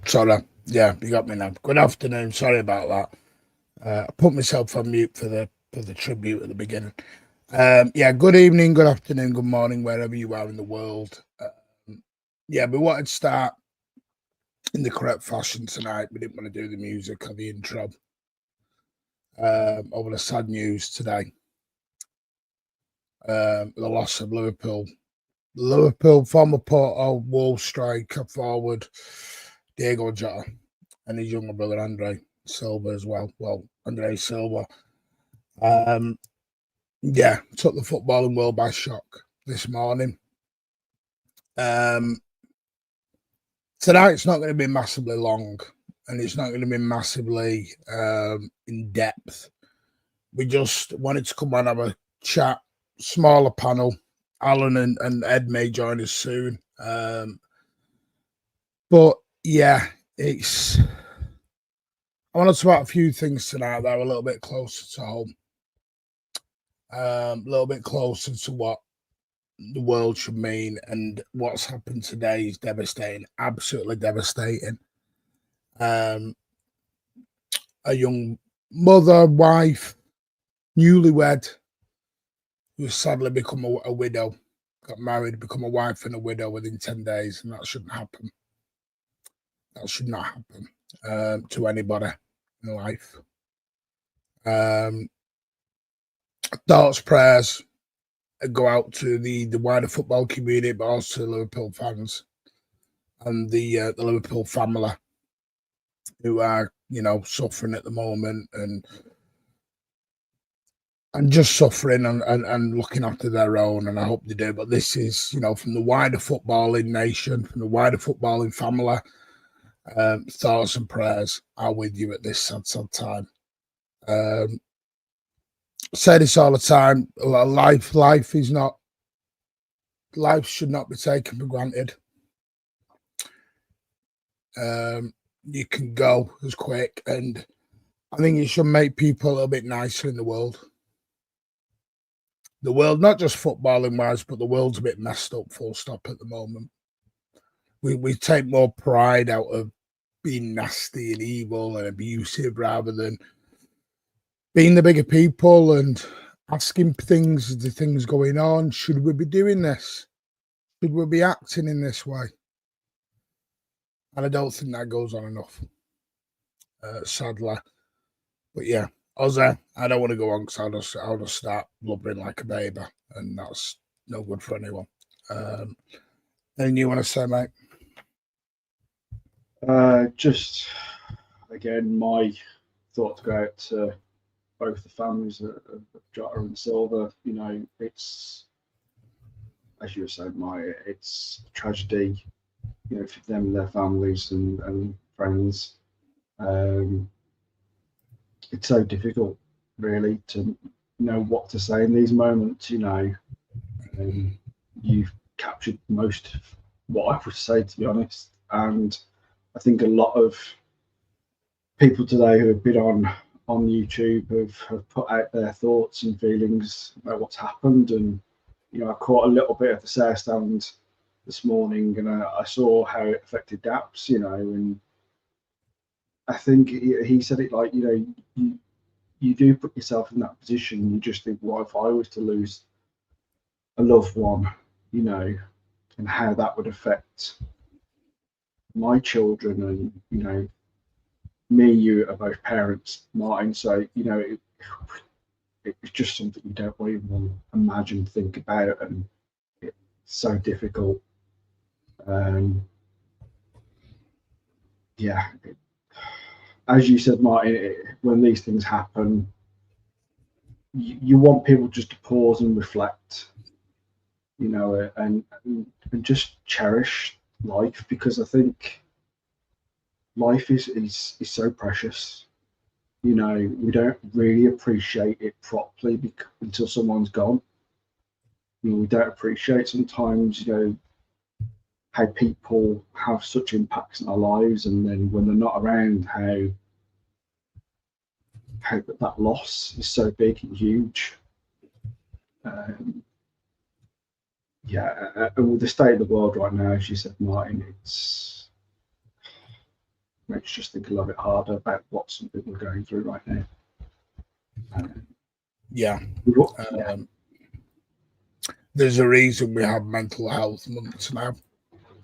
Sorry, yeah, you got me now. Good afternoon. Sorry about that. I put myself on mute for the tribute at the beginning. Yeah, good evening, good afternoon, good morning, wherever you are in the world. Yeah, we wanted to start in the correct fashion tonight. We didn't want to do the music or the intro. Over the sad news today, the loss of Liverpool former Porto Wolves striker forward Diego Jota and his younger brother Andre Silva as well. Well, Andre Silva. Yeah, took the footballing world by shock this morning. Tonight's not going to be massively long, and it's not going to be massively in depth. We just wanted to come on and have a chat, smaller panel. Alan and Ed may join us soon. But yeah, I want to talk about a few things tonight that are a little bit closer to home. A little bit closer to what the world should mean, and what's happened today is devastating, absolutely devastating. A young mother, wife, newlywed, who sadly become a widow, got married, become a wife and a widow within 10 days, and that shouldn't happen. That should not happen to anybody in life. Thoughts, prayers go out to the wider football community, but also to Liverpool fans and the Liverpool family who are, suffering at the moment and just suffering and looking after their own, and I hope they do. But this is, from the wider footballing nation, from the wider footballing family, thoughts and prayers are with you at this sad time. Say this all the time. Life should not be taken for granted. You can go as quick, and I think it should make people a little bit nicer in the world. The world, not just footballing wise, but the world's a bit messed up, full stop, at the moment. We take more pride out of being nasty and evil and abusive rather than being the bigger people and asking things, the things going on. Should we be doing this? Should we be acting in this way? And I don't think that goes on enough, sadly. But yeah, Ozzy, I don't want to go on because I'll just start blubbering like a baby, and that's no good for anyone. Anything you want to say, mate? Just again, my thoughts go out to both the families of Jota and Silva. It's, as you were saying, it's a tragedy, for them and their families and friends. it's so difficult, really, to know what to say in these moments. You know, you've captured most of what I would say, to be honest. And I think a lot of people today who have been on YouTube have put out their thoughts and feelings about what's happened. And you know, I caught a little bit of the Sarah stand this morning, and I saw how it affected Daps. You know, and I think he said it like, you know, you do put yourself in that position. You just think, well, if I was to lose a loved one, you know, and how that would affect my children, and you know, me and you are both parents, Martin. So you know, it's just something you don't even imagine, think about, and it's so difficult. Yeah, as you said, Martin, when these things happen, you want people just to pause and reflect, you know, and just cherish life, because I think life is so precious. You know, we don't really appreciate it properly until someone's gone. You know, we don't appreciate sometimes, you know, how people have such impacts in our lives, and then when they're not around, how that loss is so big and huge. Yeah, and with the state of the world right now, as you said, Martin, it's makes you just think a little bit harder about what some people are going through right now. Yeah. Yeah. There's a reason we have mental health months now.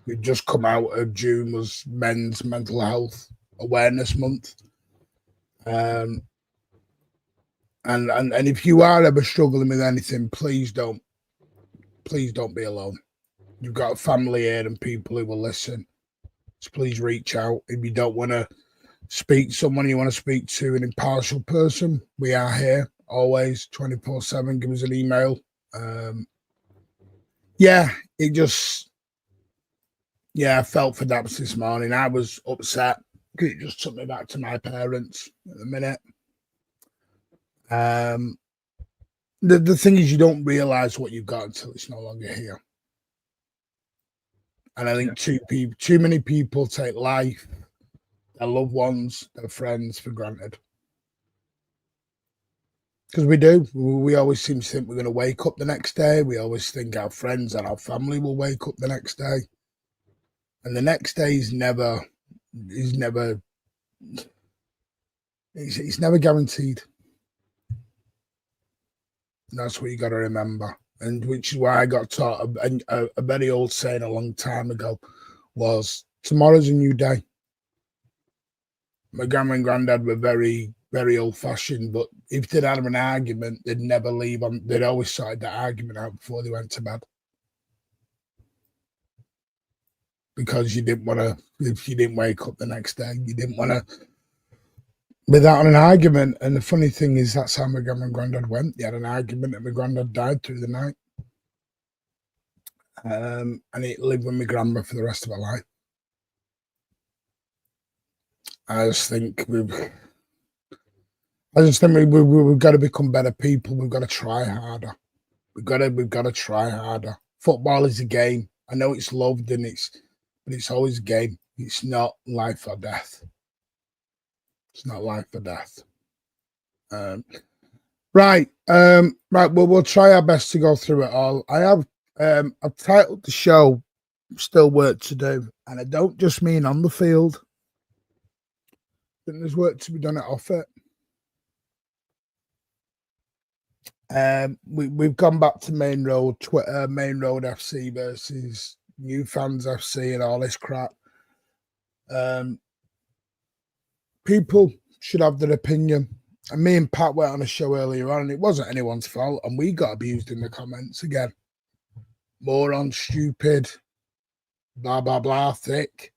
We've just come out of June was Men's Mental Health Awareness Month. And if you are ever struggling with anything, please don't be alone. You've got a family here and people who will listen. So please reach out. If you don't want to speak to someone, you want to speak to an impartial person, we are here always 24/7. Give us an email. I felt for Daps this morning. I was upset because it just took me back to my parents at the minute. The thing is, you don't realise what you've got until it's no longer here. And I think too many people take life, their loved ones, their friends for granted. Because we do. We always seem to think we're going to wake up the next day. We always think our friends and our family will wake up the next day. And the next day is never guaranteed. And that's what you got to remember. And which is why I got taught a very old saying a long time ago was, tomorrow's a new day. My grandma and granddad were very, very old-fashioned, but if they'd had an argument, they'd never leave on. They'd always sorted that argument out before they went to bed. Because you didn't want to, if you didn't wake up the next day, you didn't want to, without an argument. And the funny thing is, that's how my grandma and granddad went. They had an argument and my granddad died through the night. And he lived with my grandma for the rest of her life. I just think we've got to become better people. We've got to try harder. We've got to try harder. Football is a game. I know it's loved but it's always a game. It's not life or death. It's not life or death. Right. Well, we'll try our best to go through it all. I've titled the show "Still Work to Do," and I don't just mean on the field. I think there's work to be done off it. We've gone back to Main Road, Twitter, Main Road FC versus New Fans FC and all this crap. People should have their opinion. And me and Pat went on a show earlier on, and it wasn't anyone's fault, and we got abused in the comments again. Moron, stupid, blah, blah, blah, thick.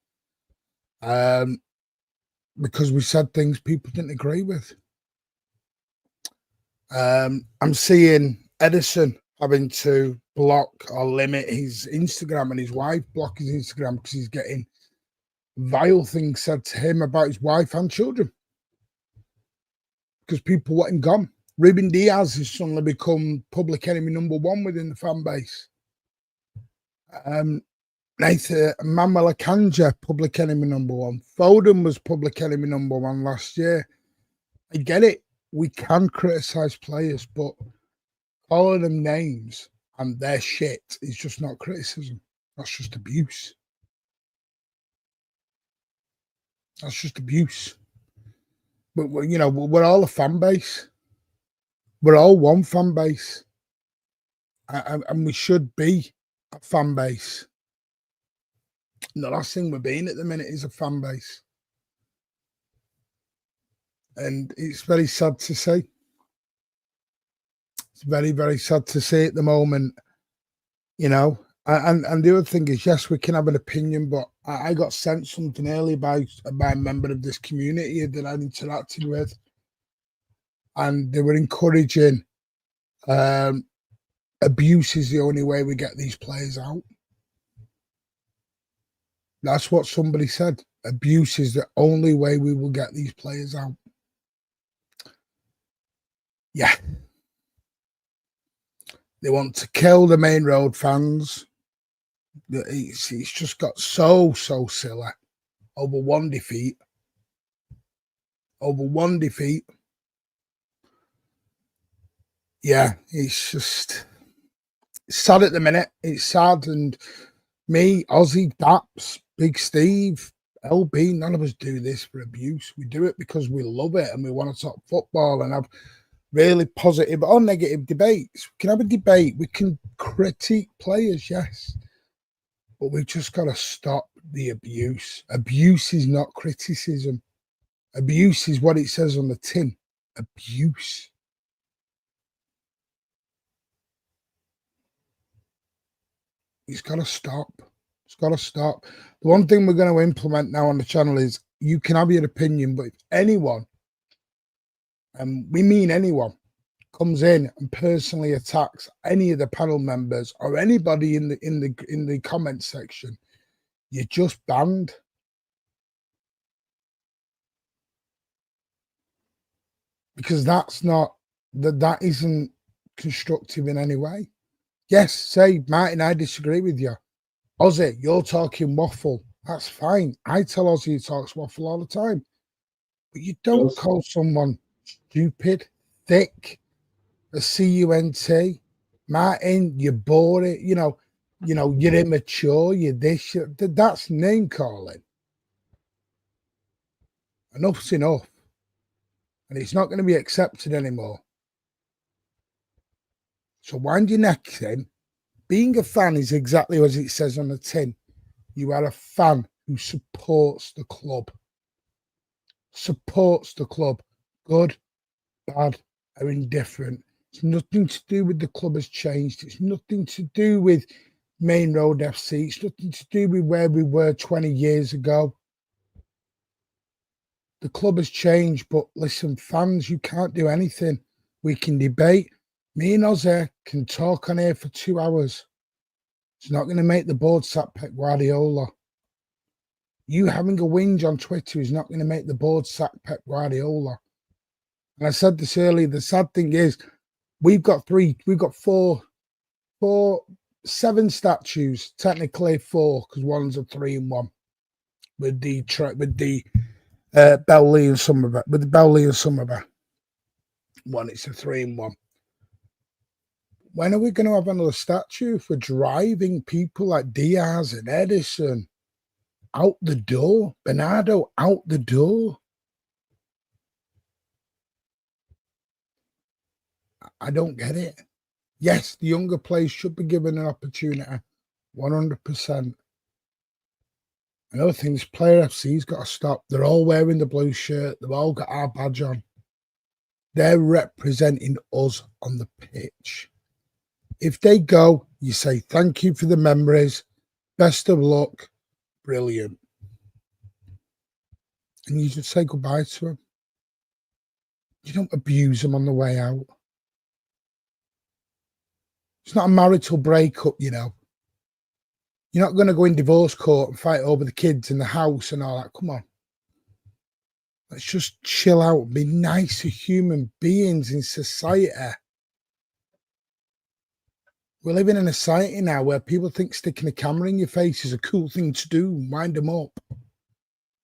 Because we said things people didn't agree with. I'm seeing Ederson having to block or limit his Instagram, and his wife block his Instagram because he's getting vile things said to him about his wife and children. because people want him gone. Ruben Diaz has suddenly become public enemy #1 within the fan base. Nathan Manuel Akanji, public enemy #1. Foden was public enemy #1 last year. I get it. We can criticize players, but calling them names and their shit is just not criticism. That's just abuse. That's just abuse. But you know, we're all a fan base. We're all one fan base, and we should be a fan base. And the last thing we're being at the minute is a fan base, and it's very sad to see. It's very, very sad to see at the moment, you know. And the other thing is, yes, we can have an opinion, but I got sent something earlier by a member of this community that I'd interacted with, and they were encouraging abuse is the only way we get these players out. That's what somebody said. Abuse is the only way we will get these players out. Yeah. They want to kill the main road fans. It's just got so silly over one defeat. Over one defeat. Yeah, it's just sad at the minute. It's sad. And me, Ozzy, Daps, Big Steve, LB, none of us do this for abuse. We do it because we love it and we want to talk football and have really positive or negative debates. We can have a debate. We can critique players, yes. But we've just got to stop the abuse. Abuse is not criticism. Abuse is what it says on the tin. Abuse. It's got to stop. It's got to stop. The one thing we're going to implement now on the channel is you can have your opinion, but if anyone, and we mean anyone, comes in and personally attacks any of the panel members or anybody in the comment section, you're just banned. Because that isn't constructive in any way. Yes, say, Martin, I disagree with you. Ozzy, you're talking waffle. That's fine. I tell Ozzy he talks waffle all the time. But you don't call someone stupid, thick, a C-U-N-T. Martin, you're boring. You know, you're immature. You're this. That's name calling. Enough's enough. And it's not going to be accepted anymore. So wind your neck in. Being a fan is exactly as it says on the tin. You are a fan who supports the club. Supports the club. Good, bad, or indifferent. It's nothing to do with the club has changed. It's nothing to do with Main Road FC. It's nothing to do with where we were 20 years ago. The club has changed, but listen, fans, you can't do anything. We can debate. Me and Ozzy can talk on here for 2 hours. It's not going to make the board sack Pep Guardiola. You having a whinge on Twitter is not going to make the board sack Pep Guardiola. And I said this earlier, the sad thing is we've got 7 statues, technically 4, because one's a 3-in-1 with the Belley and Somerville. With the Belley and Somerville one, it's a 3-in-1. When are we going to have another statue for driving people like Diaz and Ederson out the door? Bernardo out the door? I don't get it. Yes, the younger players should be given an opportunity. 100%. Another thing, this Player FC's got to stop. They're all wearing the blue shirt. They've all got our badge on. They're representing us on the pitch. If they go, you say, thank you for the memories. Best of luck. Brilliant. And you just say goodbye to them. You don't abuse them on the way out. It's not a marital breakup, you know. You're not going to go in divorce court and fight over the kids and the house and all that. Come on. Let's just chill out and be nice to human beings in society. We're living in a society now where people think sticking a camera in your face is a cool thing to do. Wind them up.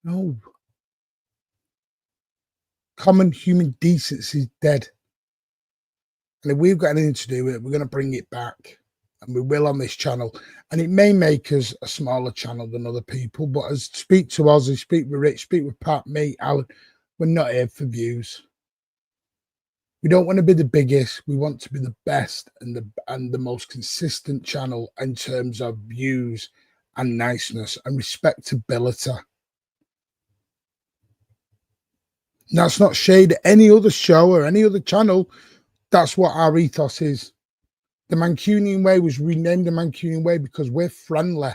No. Common human decency is dead. And if we've got anything to do with it, we're going to bring it back. And we will on this channel. And it may make us a smaller channel than other people. But as speak to Ozzy, speak with Rich, speak with Pat, me, Alan, we're not here for views. We don't want to be the biggest. We want to be the best and the most consistent channel in terms of views and niceness and respectability. And that's not shade at any other show or any other channel. That's what our ethos is. The Mancunian Way was renamed the Mancunian Way because we're friendly.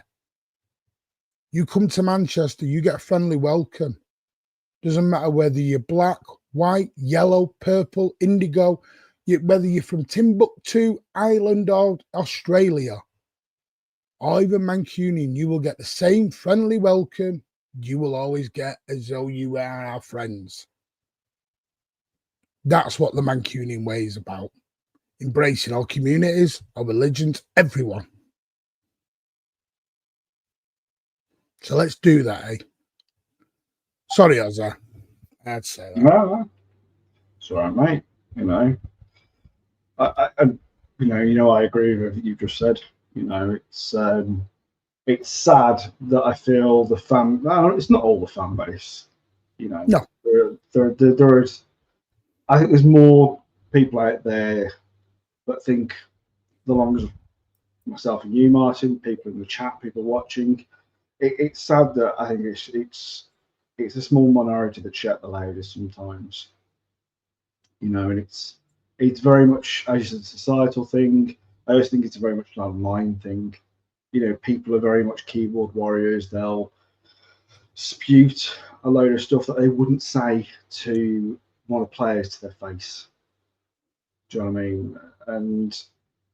You come to Manchester, you get a friendly welcome. Doesn't matter whether you're black, white, yellow, purple, indigo, whether you're from Timbuktu, Ireland, or Australia, or even Mancunian, you will get the same friendly welcome you will always get as though you are our friends. That's what the Mancunian Way is about. Embracing our communities, our religions, everyone. So let's do that, eh? Sorry, Ozza. I had to say that. No, it's all right, mate. You know, I I agree with everything you've just said. You know, it's sad that I feel the fan. No, it's not all the fan base. You know, no, there is. I think there's more people out there that think the long as myself and you, Martin, people in the chat, people watching. It's sad that I think it's a small minority that shout the loudest sometimes. You know, and it's very much as a societal thing. I always think it's very much an online thing. You know, people are very much keyboard warriors. They'll spute a load of stuff that they wouldn't say to one of the players to their face. Do you know what I mean? And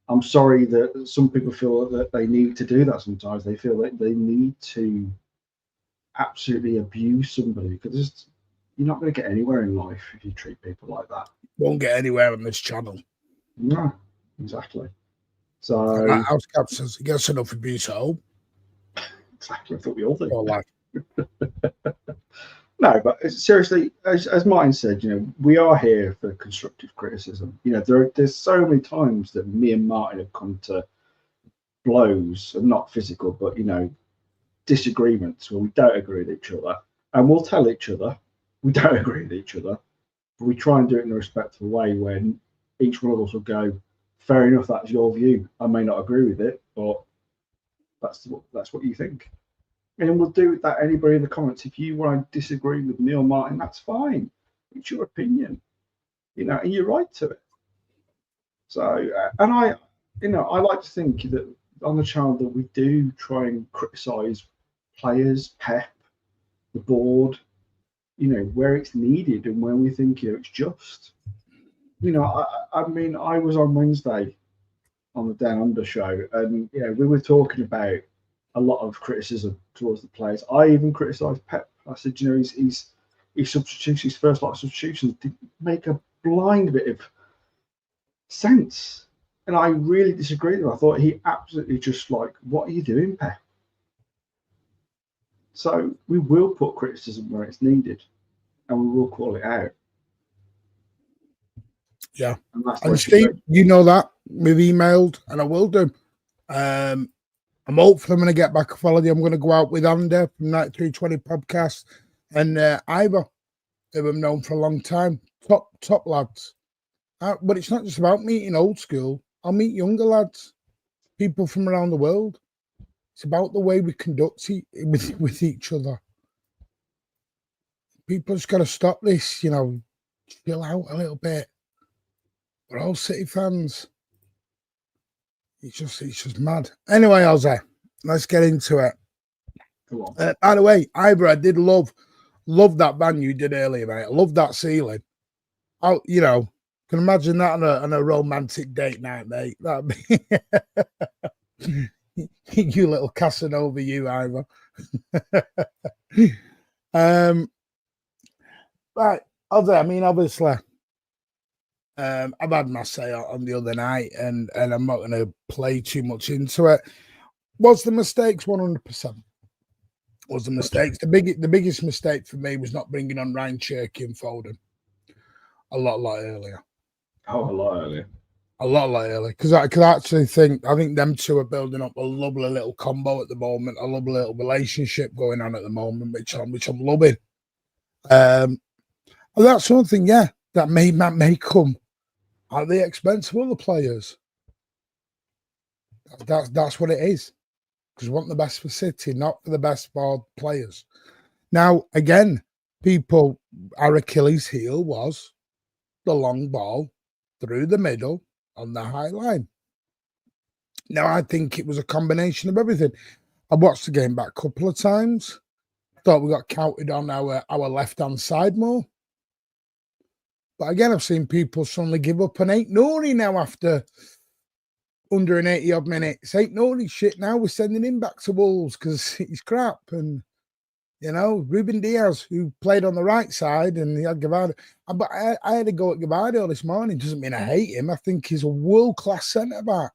I'm sorry that some people feel that they need to do that sometimes. They feel that they need to absolutely abuse somebody because you're not going to get anywhere in life if you treat people like that. Won't get anywhere on this channel. No, exactly. So House Cap says he gets enough abuse at home. Exactly, I thought we all do. Like. No, but seriously, as Martin said, you know, we are here for constructive criticism. You know, there's so many times that me and Martin have come to blows, and not physical, but you know, disagreements where we don't agree with each other, and we'll tell each other we don't agree with each other, but we try and do it in a respectful way when each one of us will go, fair enough, that's your view. I may not agree with it, but that's what you think. And we'll do that. Anybody in the comments, if you want to disagree with me or Martin, that's fine. It's your opinion, you know, and you're right to it. So, and I like to think that on the channel that we do try and criticise players, Pep, the board, you know, where it's needed and when we think, you know, it's just. You know, I mean, I was on Wednesday on the Down Under show, and you know, we were talking about a lot of criticism towards the players. I even criticised Pep. I said, you know, his substitutions, his first lot of substitutions didn't make a blind bit of sense. And I really disagreed with him. I thought he absolutely just like, what are you doing, Pep? So we will put criticism where it's needed, and we will call it out. Yeah. And Steve, you know that. We've emailed, and I will do. I'm hopefully I'm going to get back a holiday. I'm going to go out with Andy from 9320 podcast and Ivor, who I've known for a long time. Top lads. But it's not just about meeting old school. I'll meet younger lads, people from around the world. It's about the way we conduct with each other. People just got to stop this, you know, chill out a little bit. We're all City fans. It's just mad. Anyway, Ozzy, let's get into it. By the way, Ivor, I did love that van you did earlier, mate. I love that ceiling. You know, can imagine that on a romantic date night, mate. That'd be you little Casanova, you, Ivor. Right. Obviously, I've had my say on the other night, and I'm not going to play too much into it. Was the mistakes 100%? Was the mistakes the biggest mistake for me was not bringing on Ryan Cherky and Foden a lot earlier. Oh, a lot earlier. A lot earlier, because I think them two are building up a lovely little combo at the moment, a lovely little relationship going on at the moment, which I'm loving. And that's something, that may come at the expense of other players. That's what it is. Because we want the best for City, not for the best for players. Now, again, our Achilles heel was the long ball through the middle on the high line. Now, I think it was a combination of everything. I watched the game back a couple of times. Thought we got counted on our left-hand side more. But again, I've seen people suddenly give up on Ait-Nouri now after under an 80-odd minutes. Ait-Nouri shit now. We're sending him back to Wolves because he's crap. And, Ruben Diaz, who played on the right side, and he had Gavardo. But I had to go at Gavardo this morning. Doesn't mean I hate him. I think he's a world-class centre-back.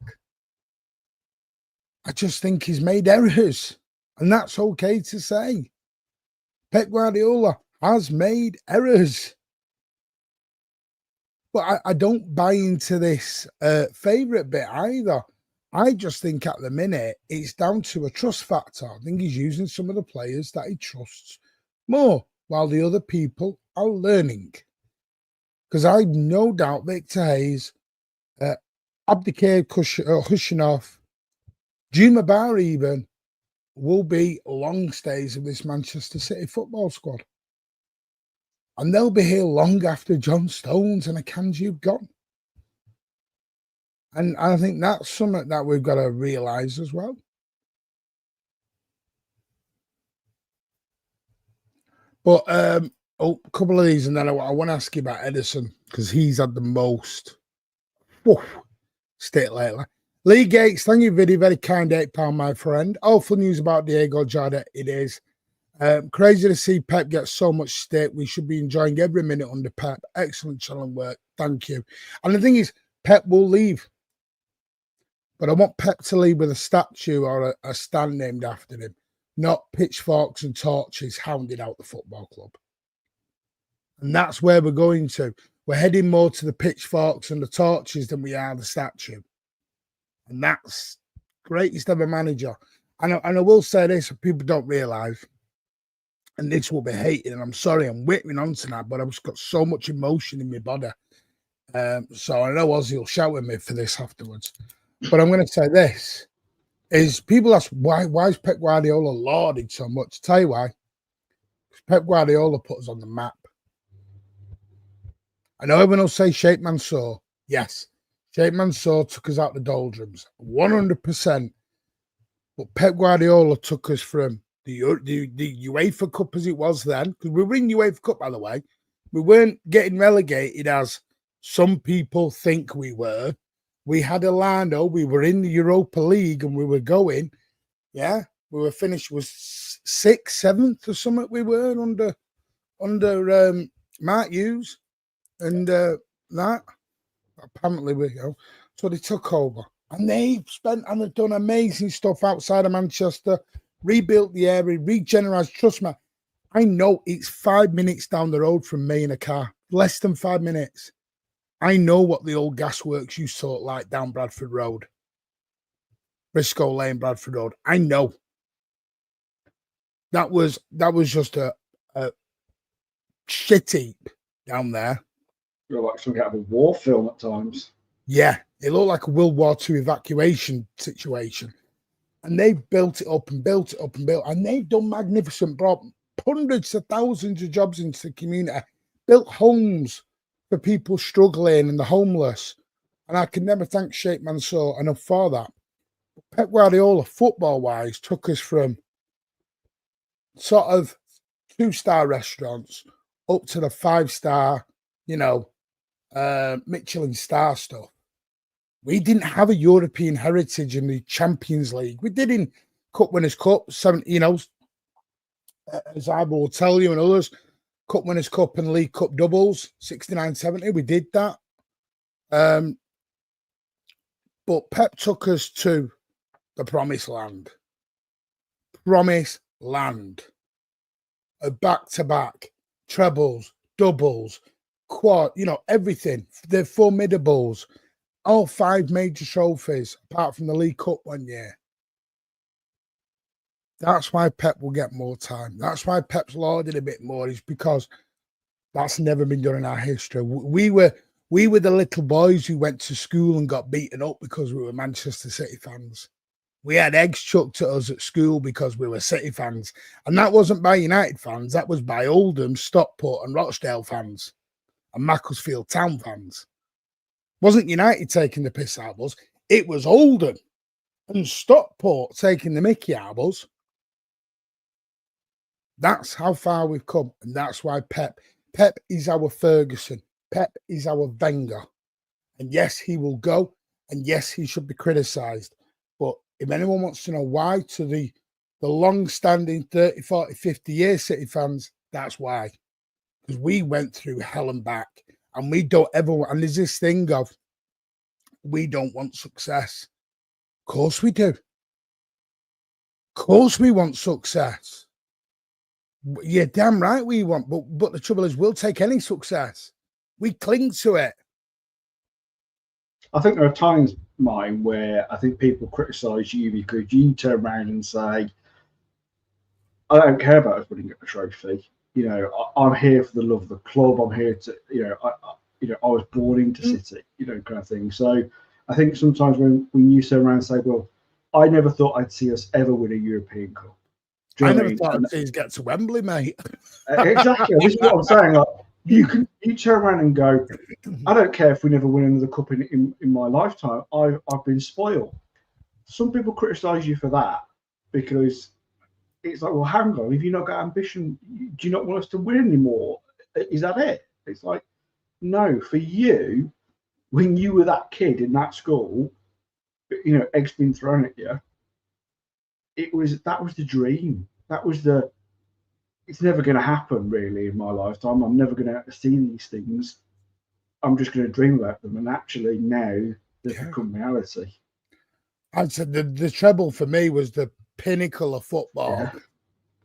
I just think he's made errors. And that's okay to say. Pep Guardiola has made errors. But I don't buy into this favourite bit either. I just think at the minute it's down to a trust factor. I think he's using some of the players that he trusts more, while the other people are learning. Because I've no doubt Victor Hayes, Abdikir Hushinov, Juma Bar even will be long stays of this Manchester City football squad. And they'll be here long after John Stones and Akanji've gone. And I think that's something that we've got to realise as well. But a couple of these, and then I want to ask you about Ederson, because he's had the most stick lately. Lee Gates, thank you, very, very kind £8, my friend. Awful news about Diego Jota, it is. Crazy to see Pep get so much stick. We should be enjoying every minute under Pep. Excellent challenge work. Thank you. And the thing is, Pep will leave. But I want Pep to leave with a statue or a stand named after him, not pitchforks and torches hounding out the football club. And that's where we're going to. We're heading more to the pitchforks and the torches than we are the statue. And that's greatest ever manager. And I will say this, people don't realise, and this will be hated, and I'm sorry, I'm whipping on tonight, but I've just got so much emotion in my body. So I know Ozzy will shout at me for this afterwards. But I'm going to say this, is people ask, why is Pep Guardiola lauded so much? Tell you why. Pep Guardiola put us on the map. I know everyone will say Sheikh Mansour. Yes, Sheikh Mansour took us out the doldrums, 100%. But Pep Guardiola took us from the UEFA Cup as it was then, because we were in UEFA Cup, by the way. We weren't getting relegated as some people think we were. We had a Lando. We were in the Europa League and we were going. Yeah, we were finished with 6th, 7th or something. We were under Mark Hughes and that. Apparently, so they took over and they've spent and they've done amazing stuff outside of Manchester. Rebuilt the area, regenerized. Trust me, I know it's 5 minutes down the road from me in a car. Less than 5 minutes. I know what the old gasworks used to look like down Bradford Road. Briscoe Lane, Bradford Road. I know. That was just a shit heap down there. You're like something out of a war film at times. Yeah, it looked like a World War II evacuation situation. And they've built it up and built it up and built, and they've done magnificent, brought hundreds of thousands of jobs into the community, built homes for people struggling and the homeless. And I can never thank Sheikh Mansour enough for that. Pep Guardiola, football-wise, took us from sort of 2-star restaurants up to the 5-star, Michelin star stuff. We didn't have a European heritage in the Champions League. We did in Cup Winners' Cup, as I will tell you and others, Cup Winners' Cup and League Cup doubles, 69-70. We did that. But Pep took us to the promised land. Promised land. A back-to-back, trebles, doubles, quad, everything. The formidables. All 5 major trophies, apart from the League Cup one year. That's why Pep will get more time. That's why Pep's lauded a bit more, is because that's never been done in our history. We were the little boys who went to school and got beaten up because we were Manchester City fans. We had eggs chucked at us at school because we were City fans. And that wasn't by United fans. That was by Oldham, Stockport and Rochdale fans and Macclesfield Town fans. Wasn't United taking the piss out of us. It was Oldham and Stockport taking the mickey out of us. That's how far we've come. And that's why Pep is our Ferguson. Pep is our Wenger. And yes, he will go. And yes, he should be criticised. But if anyone wants to know why, to the long-standing 30, 40, 50-year City fans, that's why. Because we went through hell and back. And we don't ever, and there's this thing of, we don't want success. Of course we do. Of course we want success. You're damn right we want, but the trouble is we'll take any success. We cling to it. I think there are times, mine, where I think people criticise you because you turn around and say, I don't care about us winning a trophy. I'm here for the love of the club. I'm here to, I was born into City, kind of thing. So I think sometimes when you turn around and say, well, I never thought I'd see us ever win a European Cup. I never thought I'd see us get to Wembley, mate. Exactly. This is what I'm saying. Like, you turn around and go, I don't care if we never win another cup in my lifetime. I've been spoiled. Some people criticise you for that because it's like, well, hang on, if you've not got ambition, do you not want us to win anymore? Is that it? It's like, no, for you, when you were that kid in that school, eggs being thrown at you, that was the dream. That was it's never going to happen really in my lifetime. I'm never going to see these things. I'm just going to dream about them. And actually now they've become reality. I'd say the treble for me was the pinnacle of football. Yeah.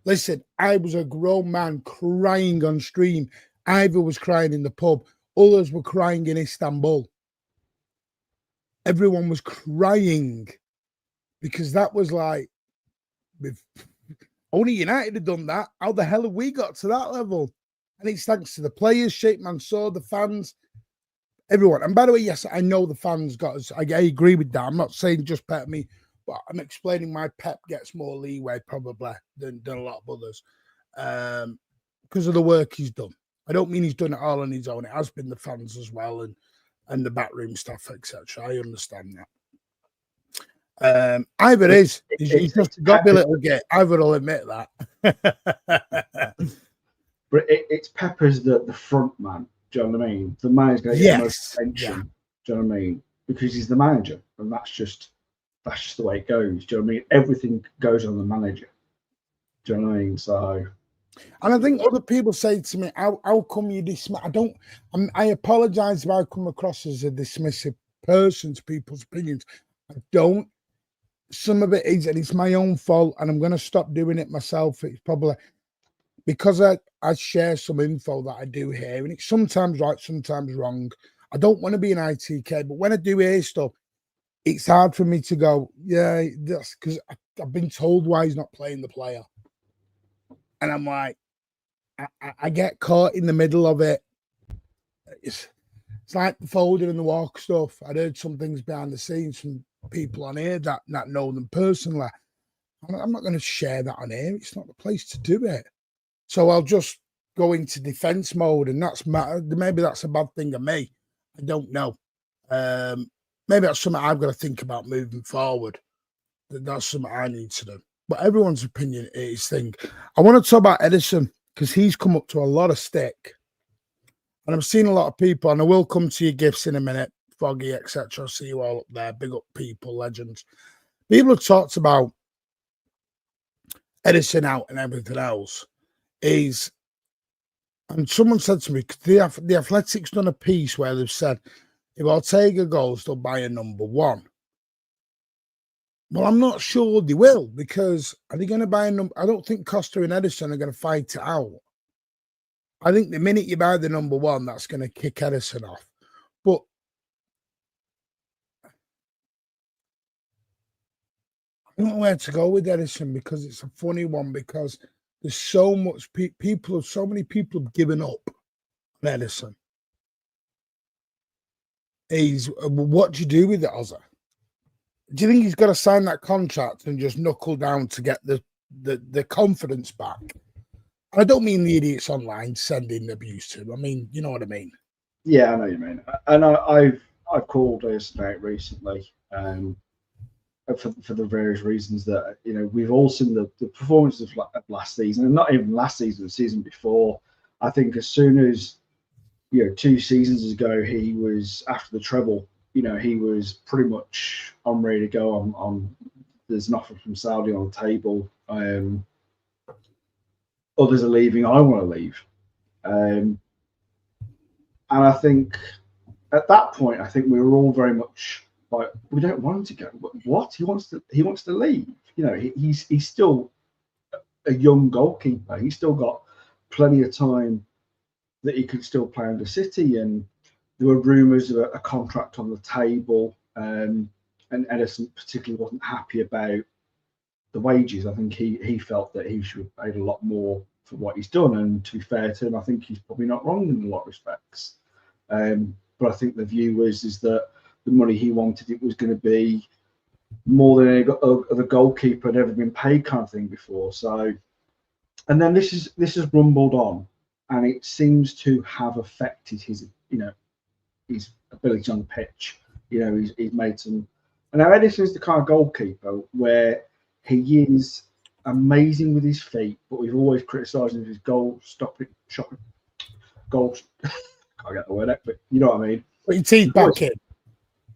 Listen, I was a grown man crying on stream. Ivor was crying in the pub. Others were crying in Istanbul. Everyone was crying because that was like, if only United had done that. How the hell have we got to that level? And it's thanks to the players, Sheikh Mansour, the fans, everyone. And by the way, yes, I know the fans got us. I agree with that. I'm not saying just Pep me, but I'm explaining why Pep gets more leeway probably than a lot of others because of the work he's done. I don't mean he's done it all on his own. It has been the fans as well and the backroom staff, etc. I understand that. Ivor he's just got to be a little gay. Ivor will admit that. But it's Pepper's the front man. Do you know what I mean? The man is going to get the most attention. Yeah. Do you know what I mean? Because he's the manager, and that's just the way it goes. Do you know what I mean? Everything goes on the manager. Do you know what I mean? So, and I think other people say to me, "How come you dismiss?" I apologise if I come across as a dismissive person to people's opinions. I don't. Some of it is, and it's my own fault, and I'm going to stop doing it myself. It's probably because I share some info that I do hear, and it's sometimes right, sometimes wrong. I don't want to be an ITK, but when I do hear stuff, it's hard for me to go, yeah, that's because I've been told why he's not playing the player. And I'm like, I get caught in the middle of it. It's like the folding and the walk stuff. I'd heard some things behind the scenes from people on here that know them personally. I'm not going to share that on here. It's not the place to do it. So I'll just go into defense mode, and maybe that's a bad thing of me. I don't know. Maybe that's something I've got to think about moving forward. That's something I need to do. But everyone's opinion is thing. I want to talk about Ederson because he's come up to a lot of stick. And I've seen a lot of people, and I will come to your gifts in a minute, Foggy, etc. I'll see you all up there. Big up people, legends. People have talked about Ederson out and everything else. And someone said to me, the Athletics done a piece where they've said, if Ortega goes, they'll buy a number 1. Well, I'm not sure they will, because are they going to buy a number? I don't think Costa and Ederson are going to fight it out. I think the minute you buy the number 1, that's going to kick Ederson off. But I don't know where to go with Ederson, because it's a funny one, because there's so much so many people have given up on Ederson. What do you do with it, Ozza? Do you think he's got to sign that contract and just knuckle down to get the confidence back? I don't mean the idiots online sending abuse to him. I mean, you know what I mean? Yeah, I know what you mean. And I've called Ederson out recently, for the various reasons that, you know, we've all seen the performances of last season, and not even last season, the season before. I think as soon as, you know, 2 seasons ago, he was after the treble. You know, he was pretty much on ready to go. On there's an offer from Saudi on the table. Others are leaving. I want to leave, and I think at that point, I think we were all very much like, we don't want him to go. What he wants to leave. You know, he's still a young goalkeeper. He's still got plenty of time that he could still play under City, and there were rumours of a contract on the table, and Ederson particularly wasn't happy about the wages. I think he felt that he should have paid a lot more for what he's done, and to be fair to him, I think he's probably not wrong in a lot of respects. But I think the view is that the money he wanted, it was going to be more than a goalkeeper had ever been paid, kind of thing before. So, and then this has rumbled on, and it seems to have affected his, you know, his ability on the pitch. You know, he's made some. And now Ederson is the kind of goalkeeper where he is amazing with his feet, but we've always criticised his goal stopping, goal. Can't get the word out, but you know what I mean. Put your teeth back in.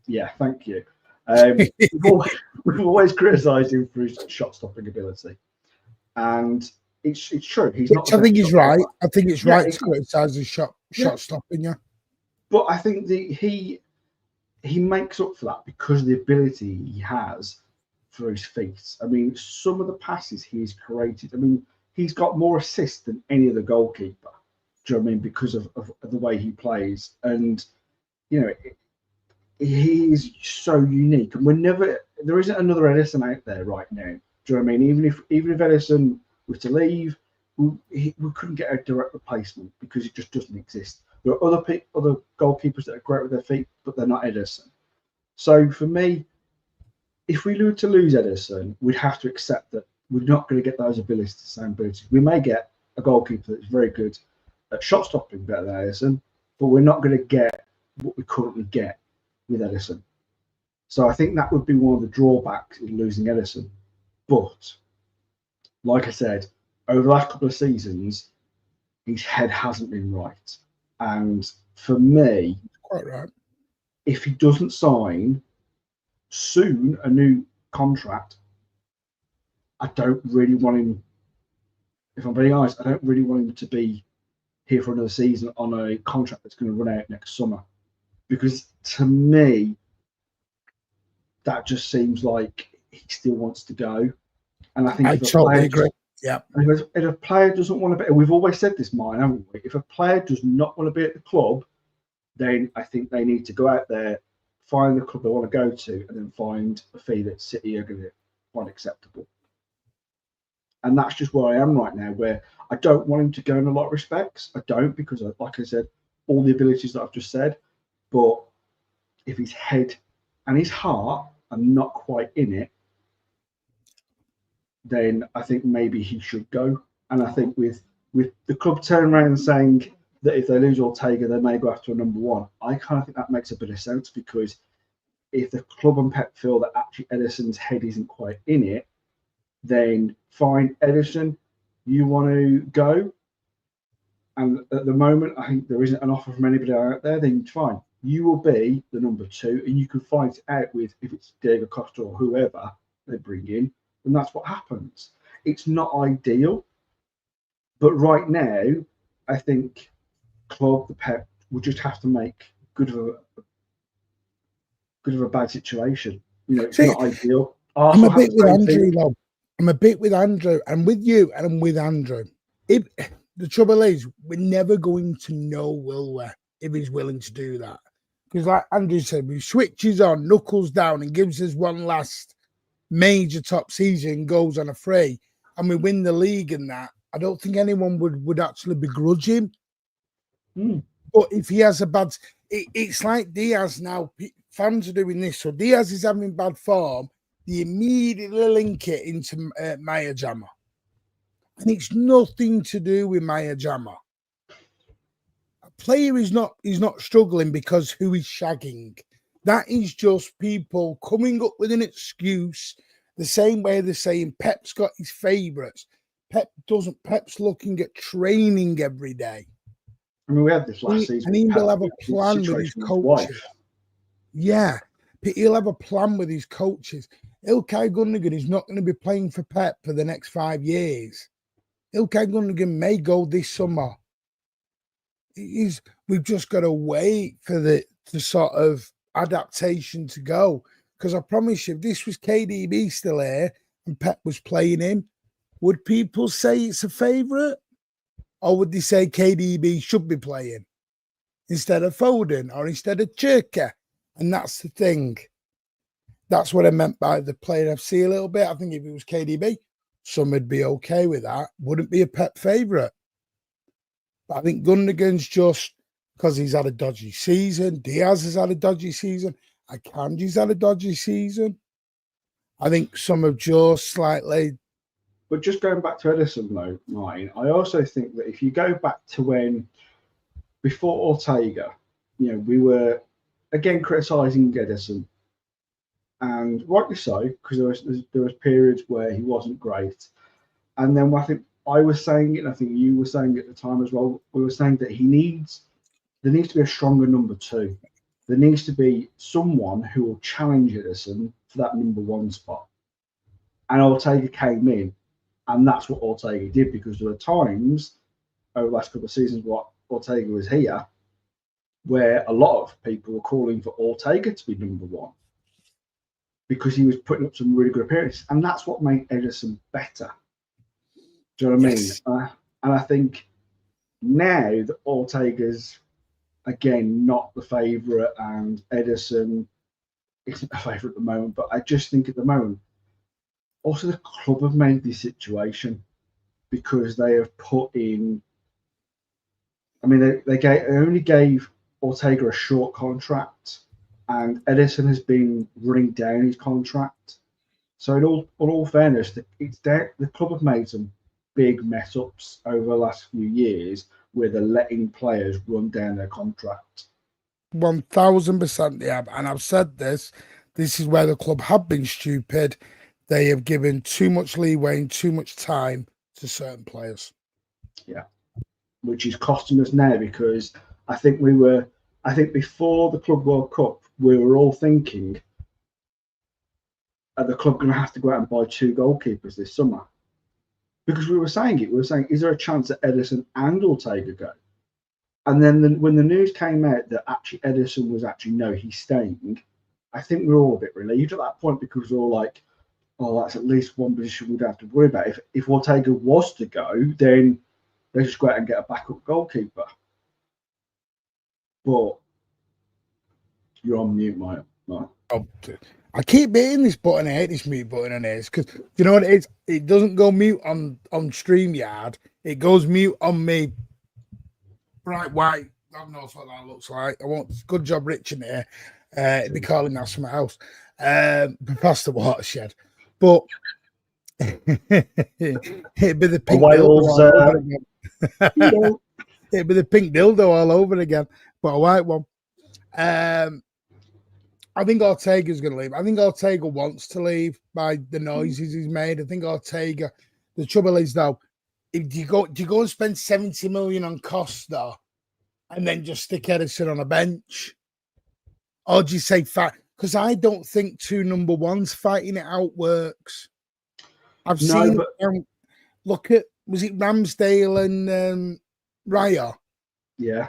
Yeah, thank you. We've always criticised him for his shot stopping ability, and it's true. He's not. I think he's right. I think it's right to criticise his shot stopping. Yeah, but I think he makes up for that because of the ability he has for his feet. I mean, some of the passes he's created. I mean, he's got more assists than any other goalkeeper. Do you know what I mean? Because of the way he plays, and you know, he is so unique. And there isn't another Ederson out there right now. Do you know what I mean? Even if Ederson was to leave, we couldn't get a direct replacement because it just doesn't exist. There are other goalkeepers that are great with their feet, but they're not Ederson. So for me, if we were to lose Ederson, we'd have to accept that we're not going to get those abilities, the same abilities. We may get a goalkeeper that's very good at shot stopping, better than Ederson, but we're not going to get what we currently get with Ederson. So I think that would be one of the drawbacks in losing Ederson. But like I said, over the last couple of seasons, his head hasn't been right. And for me, quite right. If he doesn't sign soon a new contract, I don't really want him. If I'm being honest, I don't really want him to be here for another season on a contract that's going to run out next summer, because to me, that just seems like he still wants to go. And I think I totally agree. Yeah. If a player doesn't want to be, we've always said this, mine, haven't we? If a player does not want to be at the club, then I think they need to go out there, find the club they want to go to, and then find a fee that City are going to find acceptable. And that's just where I am right now, where I don't want him to go in a lot of respects. I don't, because, like I said, all the abilities that I've just said. But if his head and his heart are not quite in it, then I think maybe he should go. And I think with the club turning around and saying that if they lose Ortega, they may go after a number 1, I kind of think that makes a bit of sense, because if the club and Pep feel that actually Ederson's head isn't quite in it, then fine, Ederson, you want to go? And at the moment, I think there isn't an offer from anybody out there, then fine. You will be the number 2, and you can fight it out with, if it's Diego Costa or whoever they bring in, then that's what happens. It's not ideal, but right now, I think the Pep will just have to make good of a bad situation. You know, it's not ideal. I'm a bit with Andrew, though. I'm a bit with Andrew. I'm with you, and I'm with Andrew. If the trouble is, we're never going to know, will we, if he's willing to do that? Because, like Andrew said, we switches on, knuckles down, and gives us one last major top season, goes on a free, and we win the league and that. I don't think anyone would actually begrudge him. But if he has a bad, it's like Diaz now. Fans are doing this, so Diaz is having bad form. They immediately link it into Maya Jama, and it's nothing to do with Maya Jama. A player is not struggling because who is shagging. That is just people coming up with an excuse. The same way they're saying Pep's got his favourites. Pep doesn't. Pep's looking at training every day. I mean, we had this last season. And he'll have a plan with his coaches. Yeah, he'll have a plan with his coaches. Ilkay Gundogan is not going to be playing for Pep for the next 5 years. Ilkay Gundogan may go this summer. We've just got to wait for the sort of adaptation to go. Because I promise you, if this was KDB still here and Pep was playing him, would people say it's a favourite? Or would they say KDB should be playing instead of Foden or instead of Chirka? And that's the thing. That's what I meant by the player FC a little bit. I think if it was KDB, some would be okay with that. Wouldn't be a Pep favourite. But I think Gundogan's just because he's had a dodgy season. Diaz has had a dodgy season. Akanji's had a dodgy season. I think some have just slightly... But just going back to Ederson, though, Martin, I also think that if you go back to when, before Ortega, you know, we were, again, criticising Ederson. And rightly so, because there was periods where he wasn't great. And then I think I was saying it, and I think you were saying it at the time as well, we were saying that there needs to be a stronger number 2. There needs to be someone who will challenge Ederson for that number 1 spot. And Ortega came in. And that's what Ortega did, because there were times over the last couple of seasons what Ortega was here where a lot of people were calling for Ortega to be number 1 because he was putting up some really good appearances. And that's what made Ederson better. Do you know what I mean? And I think now that Ortega's, again, not the favourite and Ederson isn't a favourite at the moment, but I just think at the moment, also, the club have made this situation because they have put in. I mean, they only gave Ortega a short contract, and Ederson has been running down his contract. So, in all fairness, the club have made some big mess ups over the last few years where they're letting players run down their contract. 1000% they have, and I've said this. This is where the club have been stupid. They have given too much leeway and too much time to certain players. Yeah, which is costing us now, because I think before the Club World Cup, we were all thinking, are the club going to have to go out and buy 2 goalkeepers this summer? Because we were saying, is there a chance that Ederson and Ortega go? And then when the news came out that actually Ederson was he's staying, I think we were all a bit relieved at that point, because we were all like, oh, that's at least one position we'd have to worry about. If Ortega was to go, then they just go out and get a backup goalkeeper. But you're on mute, Mike. No. I keep hitting this button. I hate this mute button on here because you know what it is? It doesn't go mute on StreamYard. It goes mute on me. Bright white. God knows what that looks like. I want good job, Rich, in here. It'd be calling that something else. Past the watershed. But it'd be the pink dildo. It'd be the pink dildo all over again, but a white one. I think Ortega's going to leave. I think Ortega wants to leave by the noises he's made. I think Ortega. The trouble is though, if do you go and spend 70 million on costs though, and then just stick Ederson on a bench, or do you say fight? Because I don't think 2 number 1s fighting it out works. I've seen. Look at, was it Ramsdale and Raya. Yeah.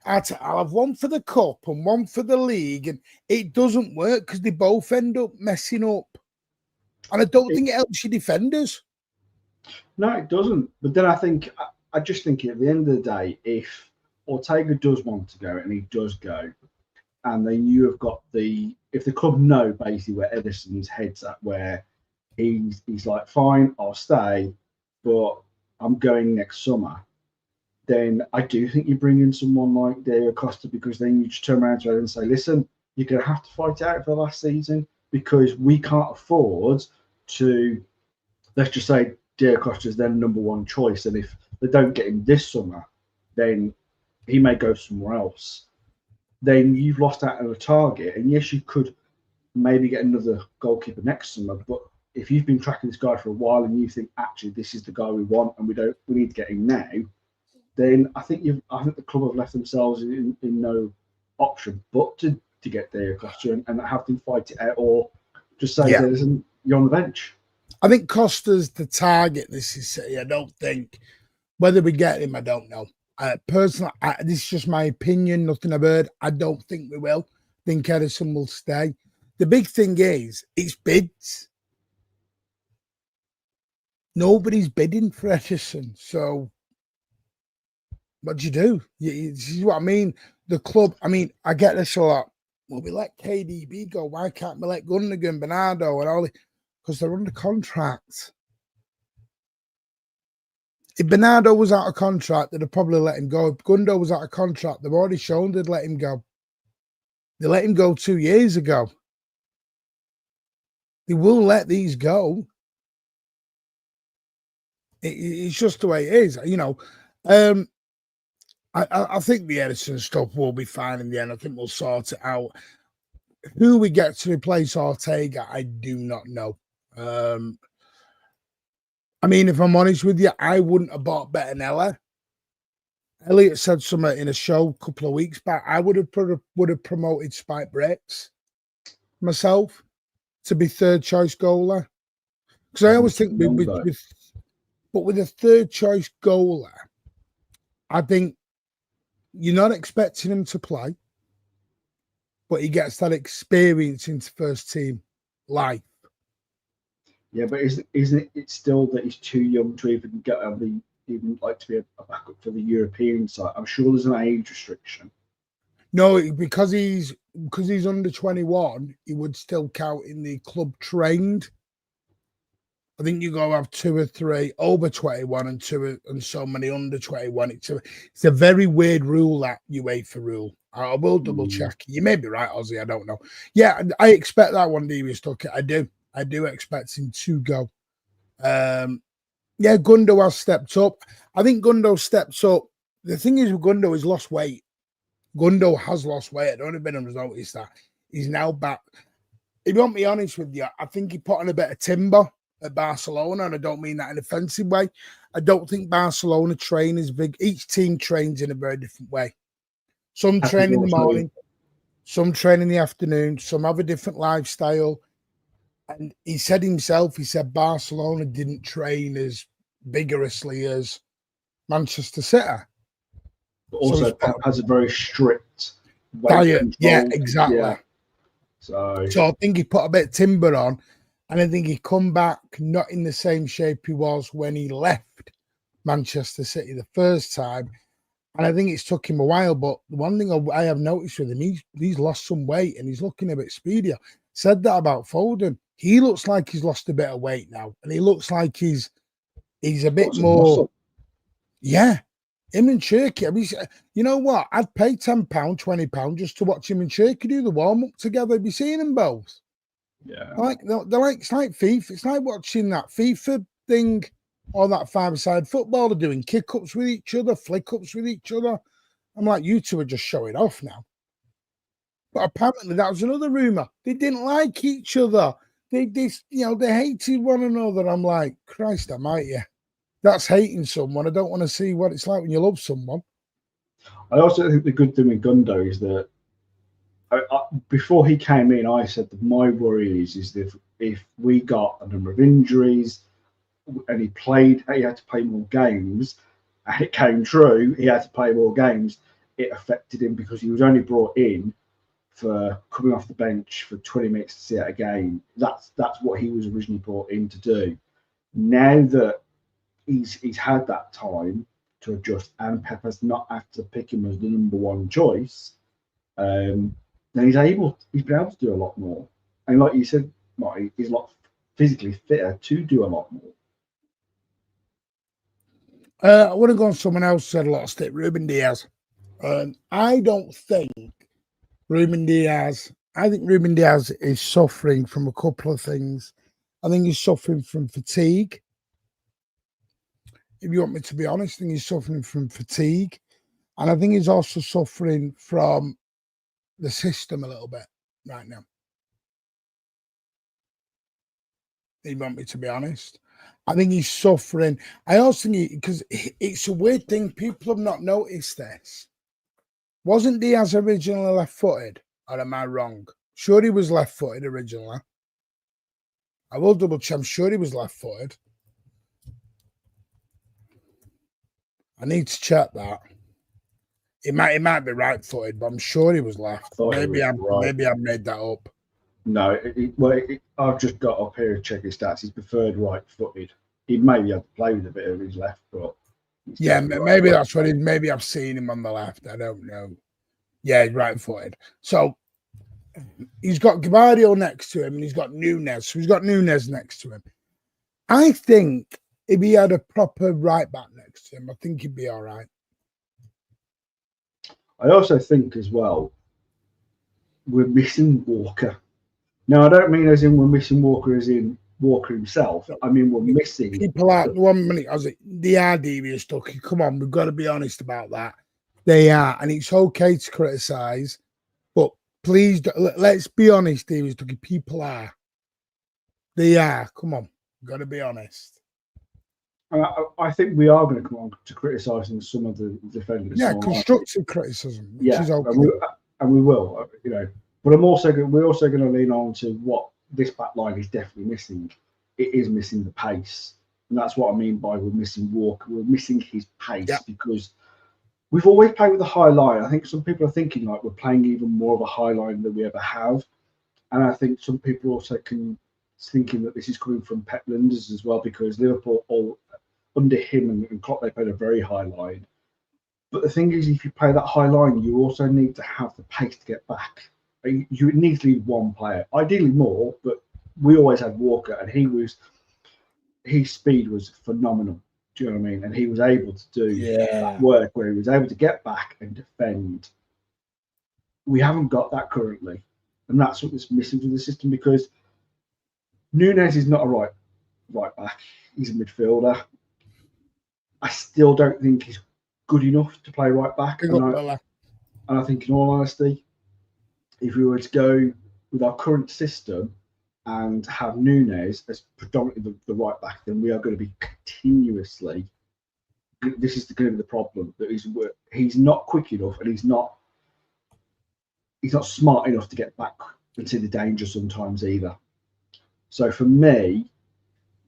I'll have one for the cup and one for the league, and it doesn't work because they both end up messing up. And I don't think it helps your defenders. No, it doesn't. But then I just think at the end of the day, if Ortega does want to go and he does go, and then you have got if the club know basically where Ederson's head's at, where he's like, fine, I'll stay, but I'm going next summer, then I do think you bring in someone like Diego Costa, because then you just turn around to him and say, listen, you're going to have to fight out for the last season, because we can't afford to, let's just say Diego Costa is then number one choice, and if they don't get him this summer, then he may go somewhere else. Then you've lost out on a target, and yes, you could maybe get another goalkeeper next summer, but if you've been tracking this guy for a while and you think actually this is the guy we want and we need to get him now, then I think the club have left themselves in no option but to get Diego Costa and have them fight it out, or just say you're on the bench. I think Costa's the target this is City. I don't think whether we get him, I don't know. Personally, this is just my opinion, nothing I've heard. I don't think we will. I think Ederson will stay. The big thing is, it's bids. Nobody's bidding for Ederson. So what do you do? This is what I mean. The club, I mean, I get this a lot. Well, we let KDB go. Why can't we let Gundogan, Bernardo, and all the... Because they're under contract. If Bernardo was out of contract, they'd have probably let him go. If Gundo was out of contract, they've already shown they'd let him go. They let him go 2 years ago. They will let these go. It's just the way it is, you know. I think the Ederson stuff will be fine in the end. I think we'll sort it out. Who we get to replace Ortega, I do not know. I mean, if I'm honest with you, I wouldn't have bought Bettinella. Elliot said something in a show a couple of weeks back. I would have promoted Spike Breaks myself to be third choice goalie, because I always think with a third choice goalie, I think you're not expecting him to play, but he gets that experience into first team life. Yeah, but isn't it still that he's too young to even get even like to be a backup for the European side? I'm sure there's an age restriction. No, because he's under 21, he would still count in the club trained. I think you go have 2 or 3 over 21 and so many under 21. It's a very weird rule, that UEFA rule. I will double check. You may be right, Ozzy. I don't know. Yeah, I expect that one to be stuck. I do expect him to go. Yeah, Gundo has stepped up. I think Gundo steps up. The thing is with Gundo, he's lost weight. Gundo has lost weight. I don't know if anyone's noticed that. He's now back. If you want me honest with you, I think he put on a bit of timber at Barcelona, and I don't mean that in an offensive way. I don't think Barcelona train is big. Each team trains in a very different way. Some train in the morning, some train in the afternoon, some have a different lifestyle. And he said himself, Barcelona didn't train as vigorously as Manchester City. But also Pep has a very strict diet. Yeah, exactly. Yeah. So I think he put a bit of timber on, and I think he come back not in the same shape he was when he left Manchester City the first time. And I think it's took him a while. But the one thing I have noticed with him, he's lost some weight and he's looking a bit speedier. Said that about Foden. He looks like he's lost a bit of weight now, and he looks like he's a bit more. Yeah, him and Cherky. I mean, you know what? I'd pay £10, £20 just to watch him and Cherky do the warm up together. Have you seen them both? Yeah, they're like, it's like FIFA. It's like watching that FIFA thing or that 5-a-side football. They're doing kick ups with each other, flick ups with each other. I'm like, you two are just showing off now. But apparently that was another rumor. They didn't like each other. They hated one another. I'm like, Christ almighty. That's hating someone. I don't want to see what it's like when you love someone. I also think the good thing with Gundo is that before he came in, I said that my worry is that if we got a number of injuries and he had to play more games, and it came true, he had to play more games. It affected him because he was only brought in for coming off the bench for 20 minutes to see out a game. That's what he was originally brought in to do. Now that he's had that time to adjust, and Pep has not had to pick him as the #1 choice, then he's been able to do a lot more. And like you said, Marty, he's a lot physically fitter to do a lot more. I want to go on someone else said a lot of stick, Ruben Diaz. I don't think Ruben Diaz is suffering from a couple of things. I think he's suffering from fatigue. If you want me to be honest, I think he's suffering from fatigue. And I think he's also suffering from the system a little bit right now. If you want me to be honest, I think he's suffering. I also think because it's a weird thing. People have not noticed this. Wasn't Diaz originally left-footed? Or am I wrong? Sure, he was left-footed originally. I will double check. I'm sure he was left-footed. I need to check that. It might be right-footed, but I'm sure he was left. Maybe I made that up. No, I've just got up here to check his stats. He's preferred right-footed. He maybe had to play with a bit of his left, but yeah, maybe that's what it is. Maybe I've seen him on the left. I don't know. Yeah, he's right-footed. So he's got Guardiola next to him, and he's got Núñez. So he's got Núñez next to him. I think if he had a proper right back next to him, I think he'd be all right. I also think as well, we're missing Walker. Now, I don't mean as in we're missing Walker as in Walker himself. I mean, we're missing people out 1 minute. I was like, they are devious, Ducky. Come on, we've got to be honest about that. They are, and it's okay to criticize, but please let's be honest, devious, Ducky. People are. They are. Come on, we've got to be honest. I think we are going to come on to criticising some of the defenders. Yeah, constructive criticism, which is okay. And we will, you know. But we're also going to lean on to what this back line is definitely missing. It is missing the pace, and that's what I mean by we're missing Walker. We're missing his pace because we've always played with a high line. I think some people are thinking like we're playing even more of a high line than we ever have, and I think some people also thinking that this is coming from Pep Linders as well, because Liverpool all under him and Klopp, they played a very high line. But the thing is, if you play that high line, you also need to have the pace to get back. You need to leave one player, ideally more, but we always had Walker, and his speed was phenomenal. Do you know what I mean? And he was able to do that work where he was able to get back and defend. We haven't got that currently, and that's what's missing from the system, because Núñez is not a right back. He's a midfielder. I still don't think he's good enough to play right back. And I think, in all honesty, if we were to go with our current system and have Núñez as predominantly the right back, then we are going to be continuously. This is going to be the problem, that he's not quick enough, and he's not smart enough to get back and see the danger sometimes either. So for me,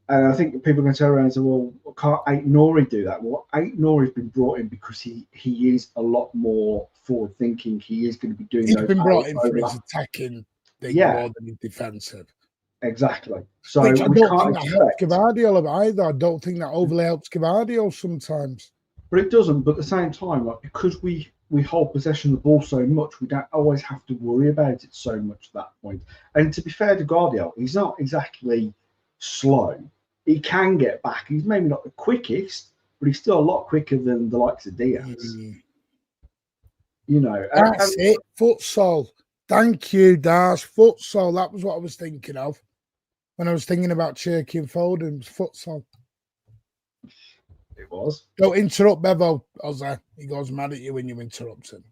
and I think people are going to turn around and say, well, can't Ait-Nouri do that? Well, Ait-Nouri's been brought in because he is a lot more forward thinking. He is going to be doing He's been brought in for his attacking thing more than his defensive. Exactly. So which I don't think that helps Guardiola either. I don't think that overly helps Guardiola sometimes. But it doesn't. But at the same time, like, because we hold possession of the ball so much, we don't always have to worry about it so much at that point. And to be fair to Guardiola, he's not exactly slow. He can get back. He's maybe not the quickest, but he's still a lot quicker than the likes of Diaz. You know, that's it. Futsal. Thank you, Dash. Futsal. That was what I was thinking of when I was thinking about Cherky and Foden. Futsal. It was. Don't interrupt Bevo, Ozzy. He goes mad at you when you interrupt him.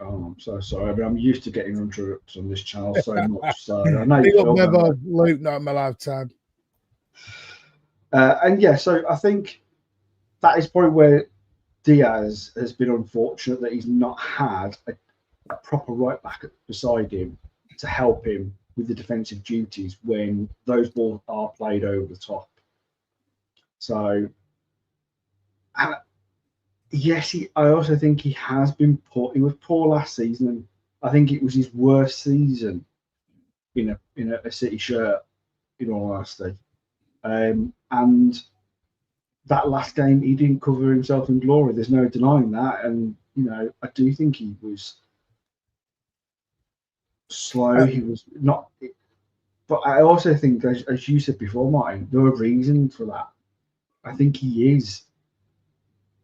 Oh, I'm so sorry. I mean, I'm used to getting interrupts on this channel so much. So I know you feel Bevo, Luke, not in my lifetime. And yeah, so I think that is probably where Diaz has been unfortunate, that he's not had a proper right back beside him to help him with the defensive duties when those balls are played over the top. So yes, I also think he has been poor. He was poor last season, and I think it was his worst season in a City shirt, in all honesty. And that last game, he didn't cover himself in glory. There's no denying that. And I do think he was slow. He was not. But I also think, as you said before, Martin, there are reasons for that. I think he is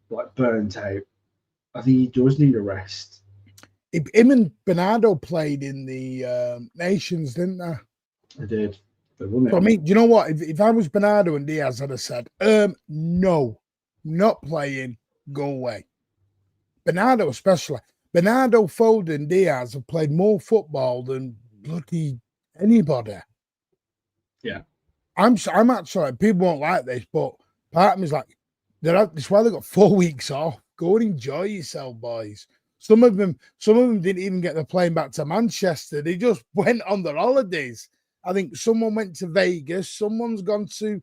like burnt out. I think he does need a rest. Him and Bernardo played in the Nations, didn't they? They did. They won it. So, I mean, do you know what? If I was Bernardo and Diaz, I'd have said, no, not playing, go away. Bernardo especially. Bernardo, Foden, Diaz have played more football than bloody anybody. Yeah. I'm actually, people won't like this, but part of me is like, that's why they got 4 weeks off. Go and enjoy yourself, boys. Some of them didn't even get the plane back to Manchester. They just went on their holidays. I think someone went to Vegas. Someone's gone to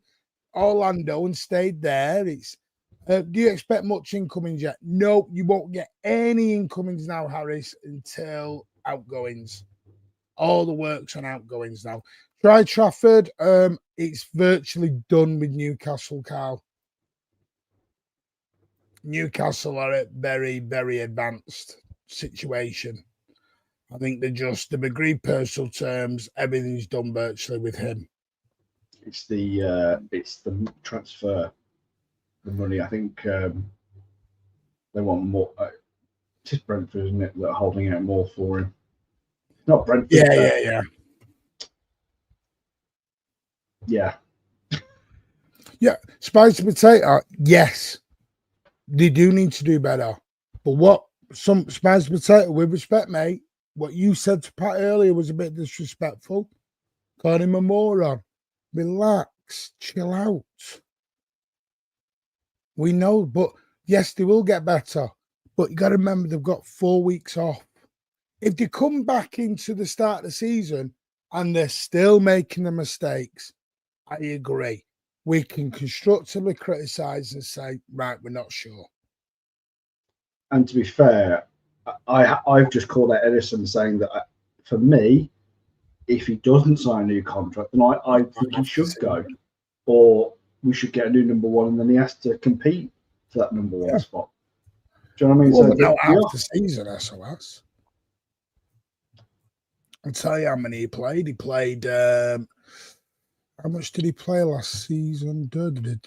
Orlando and stayed there. It's do you expect much incomings yet? No, you won't get any incomings now, Harris, until outgoings. All the work's on outgoings now. Try Trafford. It's virtually done with Newcastle, Carl. Newcastle are at very, very advanced situation. I think they've agreed personal terms. Everything's done virtually with him. It's the transfer, the money. I think they want more. It's just Brentford, isn't it, that are holding out more for him? Not Brentford. Yeah. Spicy potato. Yes, they do need to do better. But what some spicy potato, with respect, mate, what you said to Pat earlier was a bit disrespectful. Called him a moron. Relax, chill out. We know, but yes, they will get better. But you got to remember they've got 4 weeks off. If they come back into the start of the season and they're still making the mistakes, I agree. We can constructively criticise and say, right, we're not sure. And to be fair, I've just called out Ederson saying that for me, if he doesn't sign a new contract, then I think he should go, or we should get a new number one, and then he has to compete for that number one spot. Do you know what I mean? Well, now after season, SOS. I'll tell you how many he played. He played. How much did he play last season? He's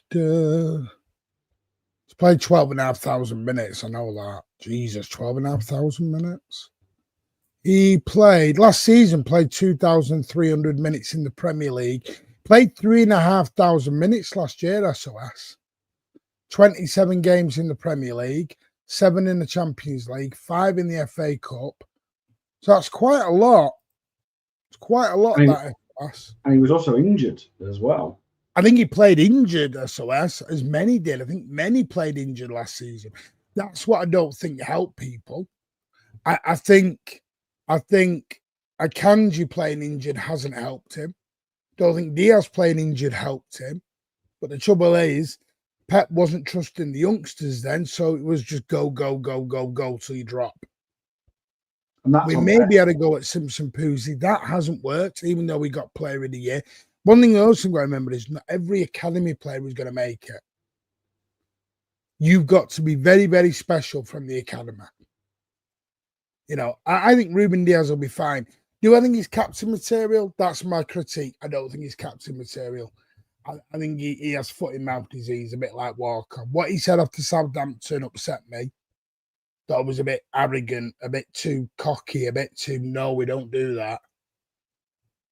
played 12,500 minutes. I know that. Jesus, 12,500 minutes. He played last season, played 2,300 minutes in the Premier League. Played 3,500 minutes last year, SOS. 27 games in the Premier League, 7 in the Champions League, 5 in the FA Cup. So that's quite a lot. It's quite a lot, that SOS. And he was also injured as well. I think he played injured, SOS, as many did. I think many played injured last season. That's what I don't think helped people. I think Akanji playing injured hasn't helped him. Don't think Diaz playing injured helped him. But the trouble is, Pep wasn't trusting the youngsters then, so it was just go till you drop. And that's we maybe had to go at Simpson Poozy. That hasn't worked, even though we got Player of the Year. One thing I also got to remember is not every academy player is going to make it. You've got to be very, very special from the academy. You know, I think Ruben Diaz will be fine. Do I think he's captain material? That's my critique. I don't think he's captain material. I think he has foot and mouth disease, a bit like Walker. What he said after Southampton upset me. That was a bit arrogant, a bit too cocky, a bit too, no, we don't do that.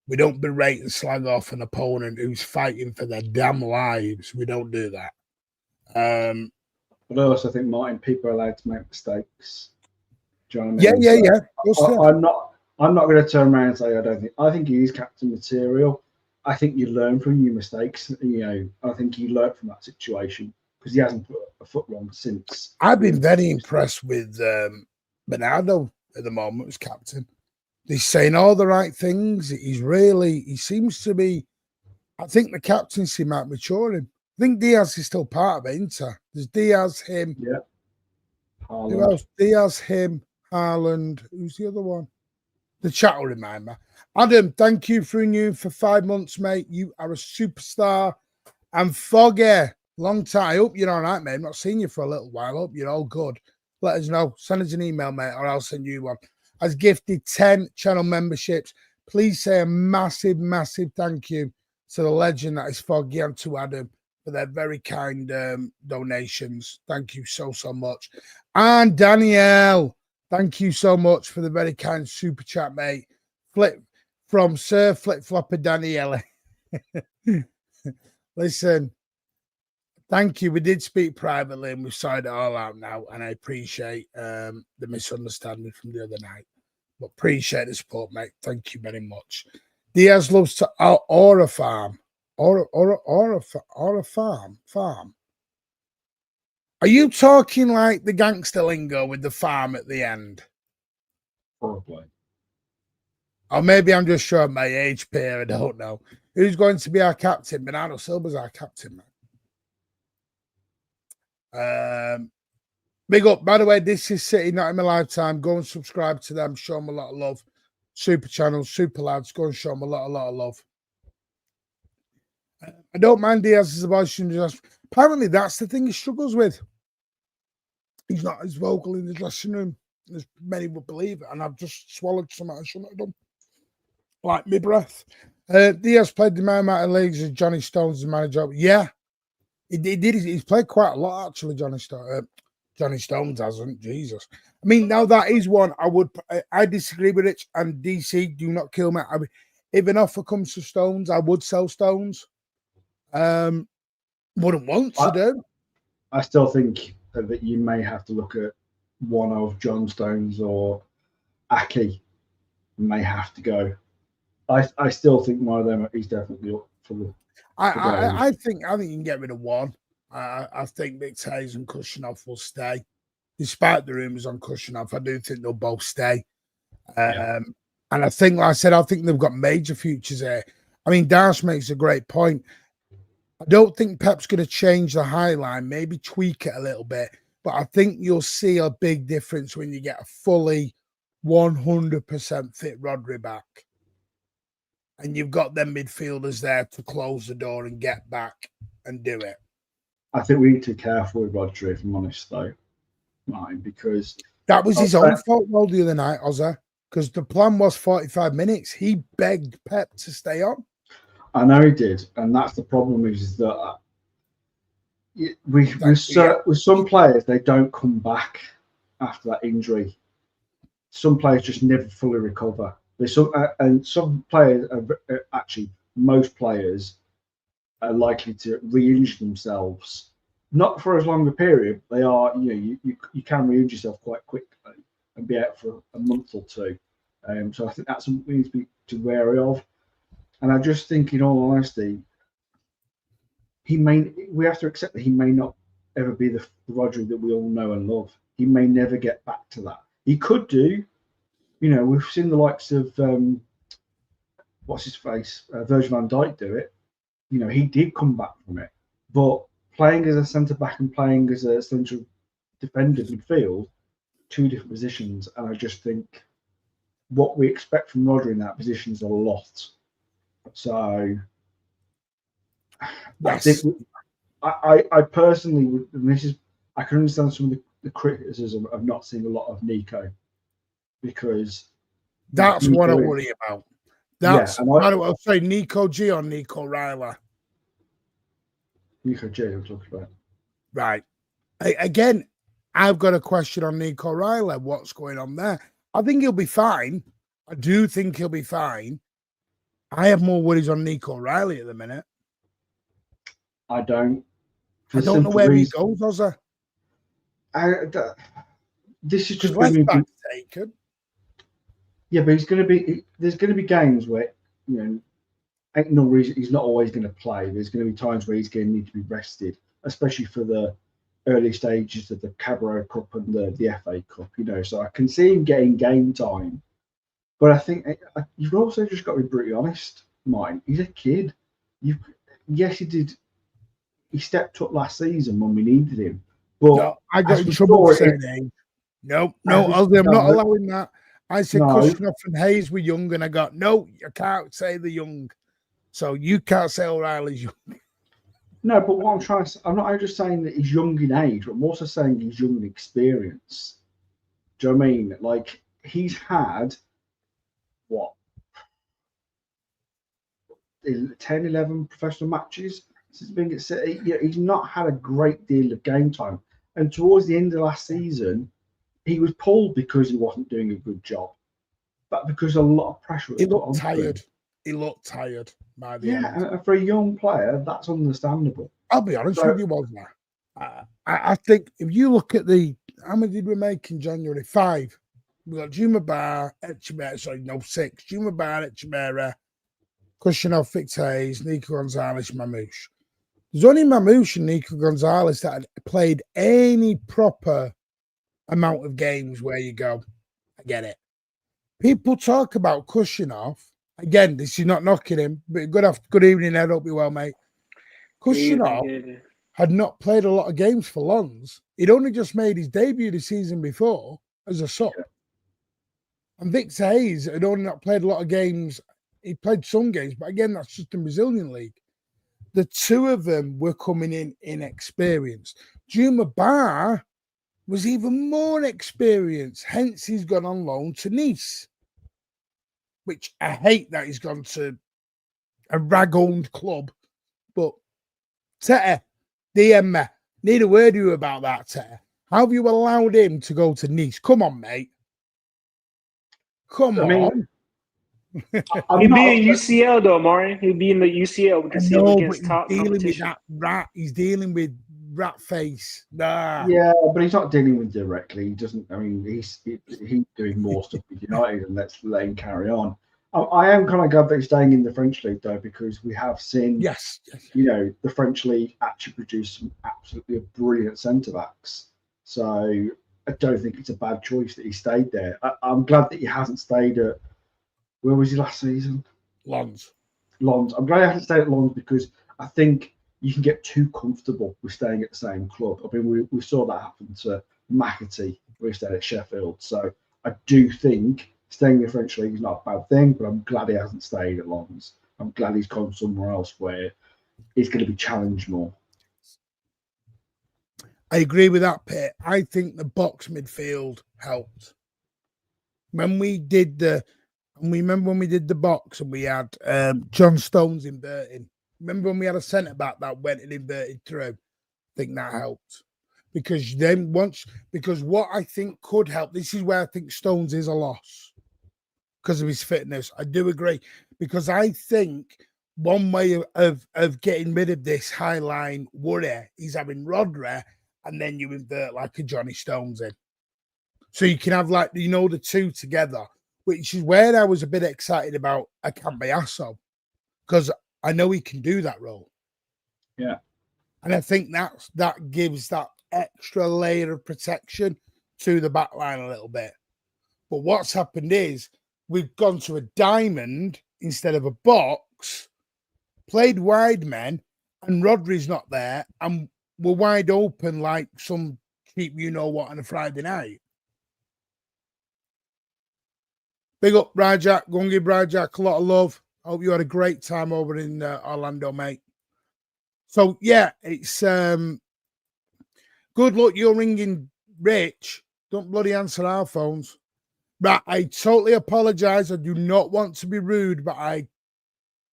We don't berate and slag off an opponent who's fighting for their damn lives. We don't do that. But I also think, Martin, people are allowed to make mistakes. Do you know what I mean? Yeah. I'm not going to turn around and say I don't think. I think he is captain material. I think you learn from your mistakes. You know, I think he learned from that situation because he hasn't put a foot wrong since. I've been very impressed with Bernardo at the moment as captain. He's saying all the right things. He seems to be, I think the captaincy might mature him. I think Diaz is still part of it, isn't he? There's Diaz, him. Yeah. Who else? Diaz, him, Haaland. Who's the other one? The chat will remind me. Adam, thank you for renewing for 5 months, mate. You are a superstar. And Foggy, long time. I hope you're all right, mate. I've not seen you for a little while. I hope you're all good. Let us know. Send us an email, mate, or I'll send you one. Has gifted 10 channel memberships. Please say a massive, massive thank you to the legend that is Foggy and to Adam for their very kind donations. Thank you so, so much. And Danielle, thank you so much for the very kind super chat, mate. From Sir Flip Flopper Danielle. Listen, thank you. We did speak privately and we've sorted it all out now. And I appreciate the misunderstanding from the other night. But appreciate the support, mate. Thank you very much. Diaz loves to Aura Farm. Aura Farm. Are you talking like the gangster lingo with the farm at the end? Probably. Or maybe I'm just showing my age here. I don't know. Who's going to be our captain? Bernardo Silva's our captain, man. Big up. By the way, this is City, not in my lifetime. Go and subscribe to them. Show them a lot of love. Super channels, super lads. Go and show them a lot of love. I don't mind Diaz's emotion. Apparently, that's the thing he struggles with. He's not as vocal in the dressing room as many would believe. And I've just swallowed something I shouldn't have done. Like my breath. Diaz played the amount of leagues as Johnny Stones' manager. Yeah, he did. He's played quite a lot, actually, Johnny Stones. Johnny Stones hasn't. Jesus. I mean, now that is one I disagree with it. And DC, do not kill me. If an offer comes to Stones, I would sell Stones. Wouldn't want to do. I still think that you may have to look at one of John Stones or Aki may have to go. I still think one of them is definitely up for the. I think you can get rid of one. I think Mixhays and Kushinov will stay, despite the rumours on Kushinov. I do think they'll both stay. And I think, like I said, I think they've got major futures here. I mean, Dash makes a great point. I don't think Pep's going to change the high line, maybe tweak it a little bit, but I think you'll see a big difference when you get a fully 100% fit Rodri back. And you've got them midfielders there to close the door and get back and do it. I think we need to be careful with Rodri, if I'm honest, though, mine, because that was his own fault, though, the other night, Ozza, because the plan was 45 minutes. He begged Pep to stay on. I know he did, and that's the problem is that with some players, they don't come back after that injury. Some players just never fully recover. And some players, actually, most players are likely to re-injure themselves, not for as long a period. They are, you can re-injure yourself quite quickly and be out for a month or two. So I think that's something we need to be wary of. And I just think, in all honesty, we have to accept that he may not ever be the Rodri that we all know and love. He may never get back to that. He could do. We've seen the likes of what's his face, Virgil van Dijk do it. He did come back from it, but playing as a centre back and playing as a central defender midfield, two different positions. And I just think what we expect from Rodri in that position is a lot. So yes. I think I personally would, and I can understand some of the criticism of not seeing a lot of Nico, because that's Nico what I worry about. That's I'll say Nico G or Nico Ryler. Nico G, I'm talking about. Right. Again, I've got a question on Nico Ryler. What's going on there? I think he'll be fine. I do think he'll be fine. I have more worries on Nico Riley at the minute. I don't. I don't know where he goes, Ozza. This is just left back taken. Yeah, but there's going to be games where, ain't no reason he's not always going to play. There's going to be times where he's going to need to be rested, especially for the early stages of the Carabao Cup and the FA Cup, So I can see him getting game time. But I think you've also just got to be brutally honest, mine. He's a kid. Yes, he did. He stepped up last season when we needed him. But no, I got in trouble saying age. No, Ozzy, I'm not allowing that. I said Kushnoff and Hayes were young, and I got, no, you can't say they're young. So you can't say O'Reilly's young. No, but what I'm trying to say, I'm not just saying that he's young in age, but I'm also saying he's young in experience. Do you know what I mean? Like, he's had, what, 10, 11 professional matches since being at City. He's not had a great deal of game time. And towards the end of last season, he was pulled because he wasn't doing a good job, but because a lot of pressure was put on tired. him. He looked tired by the end. And for a young player, that's understandable. I'll be honest with you, wasn't I? I think if you look at how many did we make in January? 5. We got Juma Bar, Echebera, 6. Juma Bar, Echebera, Kushnoff, Hayes, Nico Gonzalez, Mamouche. There's only Mamouche and Nico Gonzalez that had played any proper amount of games where you go, I get it. People talk about Kushnoff. Again, this is not knocking him, but good evening, Ed. Hope you're well, mate. Kushnoff had not played a lot of games for Lons. He'd only just made his debut the season before as a sub. Yeah. And Victor Hayes had only not played a lot of games. He played some games, but again, that's just in Brazilian league. The two of them were coming in inexperienced. Juma Bar was even more experienced. Hence, he's gone on loan to Nice, which I hate that he's gone to a rag-owned club. But Tete, DM me. Need a word with you about that, Tete. How have you allowed him to go to Nice? Come on, mate. Come on. He'd be in UCL though, Maury. He'd be in the UCL with the team against top competition. He's dealing with rat face. Nah. Yeah, but he's not dealing with directly. He doesn't. I mean, he's doing more stuff with United, and let's let him carry on. I am kind of glad that he's staying in the French league though, because we have seen, yes, the French league actually produce some absolutely brilliant centre backs. So I don't think it's a bad choice that he stayed there. I'm glad that he hasn't stayed at, where was he last season? Lons. I'm glad he hasn't stayed at Lons, because I think you can get too comfortable with staying at the same club. I mean, we saw that happen to McAtee when he stayed at Sheffield. So I do think staying in the French league is not a bad thing, but I'm glad he hasn't stayed at Lons. I'm glad he's gone somewhere else where he's going to be challenged more. I agree with that, Pete. I think the box midfield helped. Remember when we did the box and we had John Stones inverting? Remember when we had a centre back that went and inverted through? I think that helped. Because what I think could help, this is where I think Stones is a loss because of his fitness. I do agree. Because I think one way of getting rid of this high line worry is having Rodri and then you invert like a Johnny Stones in. So you can have the two together, which is where I was a bit excited about Akambayaso, because I know he can do that role. Yeah. And I think that gives that extra layer of protection to the back line a little bit. But what's happened is we've gone to a diamond instead of a box, played wide men, and Rodri's not there, and we're wide open like some cheap you-know-what on a Friday night. Big up, Rajak. Go and give Rajak a lot of love. Hope you had a great time over in Orlando, mate. So, yeah, it's good luck. You're ringing Rich. Don't bloody answer our phones. Right, I totally apologize. I do not want to be rude, but I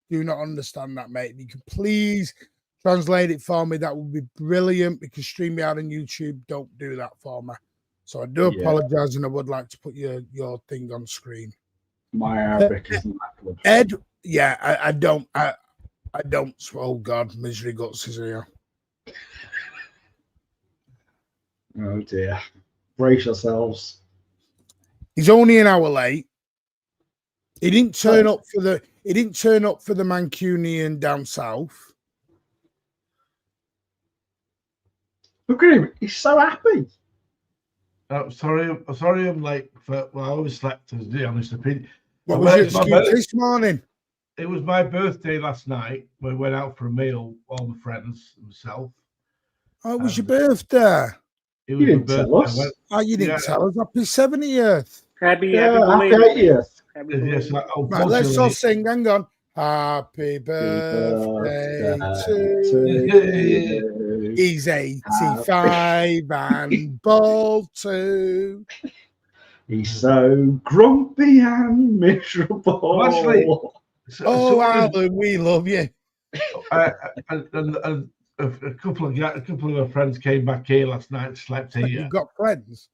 do not understand that, mate. If you could please translate it for me, that would be brilliant, because StreamYard and YouTube don't do that for me. So I do apologize, and I would like to put your thing on screen. My Arabic isn't that good. Ed, yeah, I don't. I don't. Oh, God, misery guts is here. Oh, dear. Brace yourselves. He's only an hour late. He didn't turn up for the Mancunian down south. Look at him. He's so happy. Sorry, I'm late. I always slept, as the honest opinion. What was your excuse this morning? It was my birthday last night. We went out for a meal, all my friends and myself. Oh, it was your birthday. It You was didn't my tell birthday. us. Oh, you didn't tell us. Happy 70th. Happy Happy belated. 80th. Happy Yes, belated. Right, let's all unfortunately, sing. Hang on. Happy birthday to you. He's 85 and bald too. He's so grumpy and miserable. actually, Oh, Alan, we love you. and a couple of our friends came back here last night and slept here. You've got friends.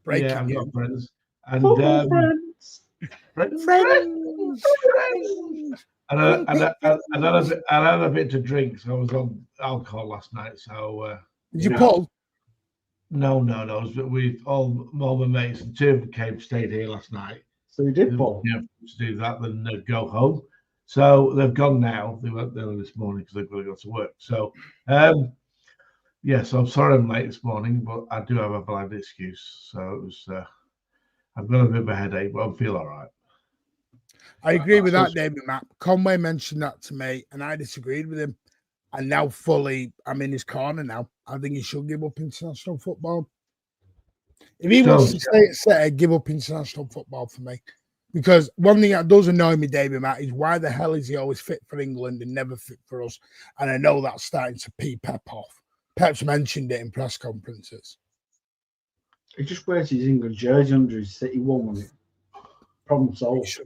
Breaking Yeah, I've news. got friends. And Football friends. Friends. And I had a bit to drink, so I was on alcohol last night. So Did you pull? No. We all my mates and two of them stayed here last night. So you did pull. Yeah, to do that, then go home. So they've gone now. They went there this morning because they've got to go to work. So so I'm sorry I'm late this morning, but I do have a valid excuse. So it was I've got a bit of a headache, but I feel all right. I agree with that, David Matt. Conway mentioned that to me, and I disagreed with him. And now I'm in his corner now. I think he should give up international football. If he wants to stay at City, give up international football for me. Because one thing that does annoy me, David Matt, is why the hell is he always fit for England and never fit for us? And I know that's starting to pee Pep off. Pep's mentioned it in press conferences. He just wears his England jersey under his City one on it. Problem solved.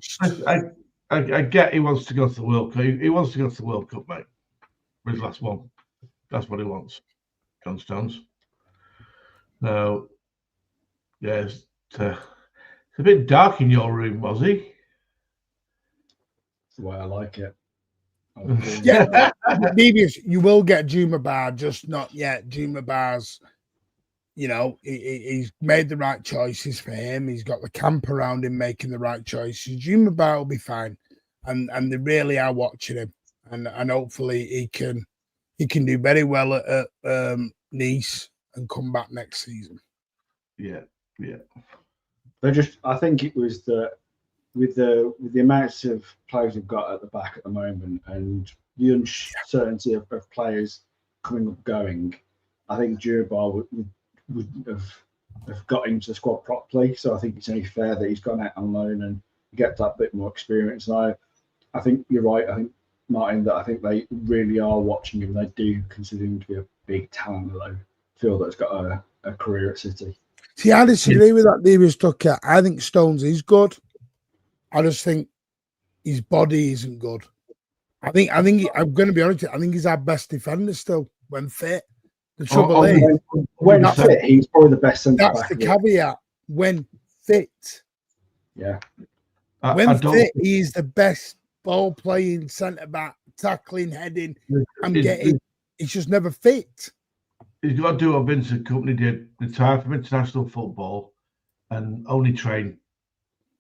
I get he wants to go to the World Cup. He wants to go to the World Cup, mate. For his last one. That's what he wants. John Stones. So, yes, it's a bit dark in your room, Mozzie. That's the way I like it. Yeah, Devious, you will get Juma Bar, just not yet. Juma Bar's, he's made the right choices for him. He's got the camp around him making the right choices. Juma Bar will be fine, and they really are watching him, and hopefully he can do very well at Nice and come back next season. Yeah. I think it was that with the amounts of players we've got at the back at the moment and the uncertainty of players coming up going, I think Djurbar would have got into the squad properly. So I think it's only fair that he's gone out on loan and get that bit more experience. And I think you're right. I think, Martin, that I think they really are watching him. They do consider him to be a big talent. I feel that he's got a career at City. See, I disagree with that, Davies Tucker. I think Stones is good. I just think his body isn't good. I'm going to be honest. I think he's our best defender still when fit. The trouble is, when fit, he's probably the best centre back. That's the caveat. When fit, yeah. When fit, he's the best ball playing centre back, tackling, heading. He's just never fit. He's got to do what Vincent Kompany did: retire from international football and only train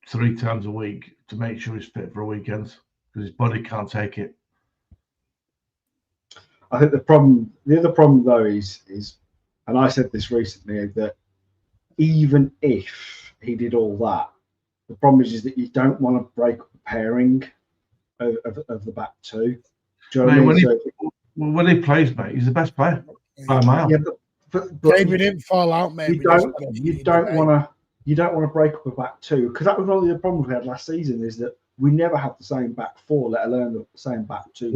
3 times a week to make sure he's fit for a weekend because his body can't take it. I think the other problem though is, and I said this recently, that even if he did all that, the problem is that you don't want to break up the pairing of the back two. Do you know what I mean? When he plays, mate, he's the best player by a mile. Yeah, but David didn't fall out, mate. You don't want to break up a back two, because that was one of the problems we had last season, is that we never had the same back four, let alone the same back two.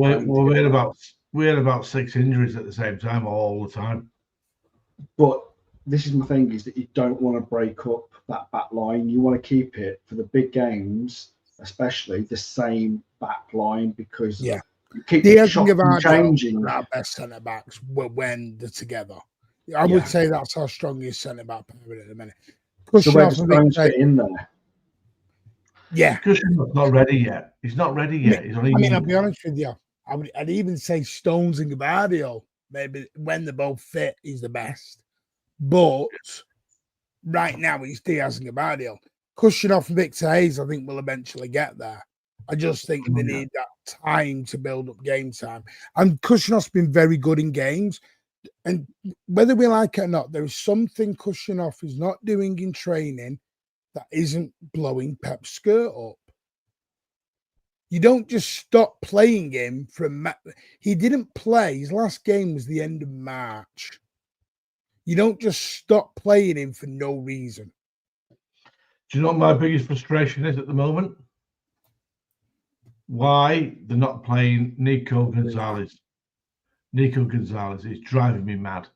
We had about 6 injuries at the same time all the time. But this is my thing, is that you don't want to break up that back line. You want to keep it for the big games, especially the same back line, because you keep changing. Our best centre backs when they're together. I would say that's our strongest centre back pairing at the minute. So where does Stones fit in there? Yeah, Cushion's not ready yet. He's not ready yet. I'll be honest with you. I'd even say Stones and Guardiola, maybe when they're both fit, he's the best. But right now, it's Diaz and Guardiola. Cushionoff and Victor Hayes, I think, will eventually get there. I just think they need that time to build up game time. And Cushionoff's been very good in games. And whether we like it or not, there is something Cushionoff is not doing in training that isn't blowing Pep's skirt up. You don't just stop playing him from. He didn't play. His last game was the end of March. You don't just stop playing him for no reason. Do you know what my biggest frustration is at the moment? Why they're not playing Nico Gonzalez. Nico Gonzalez is driving me mad.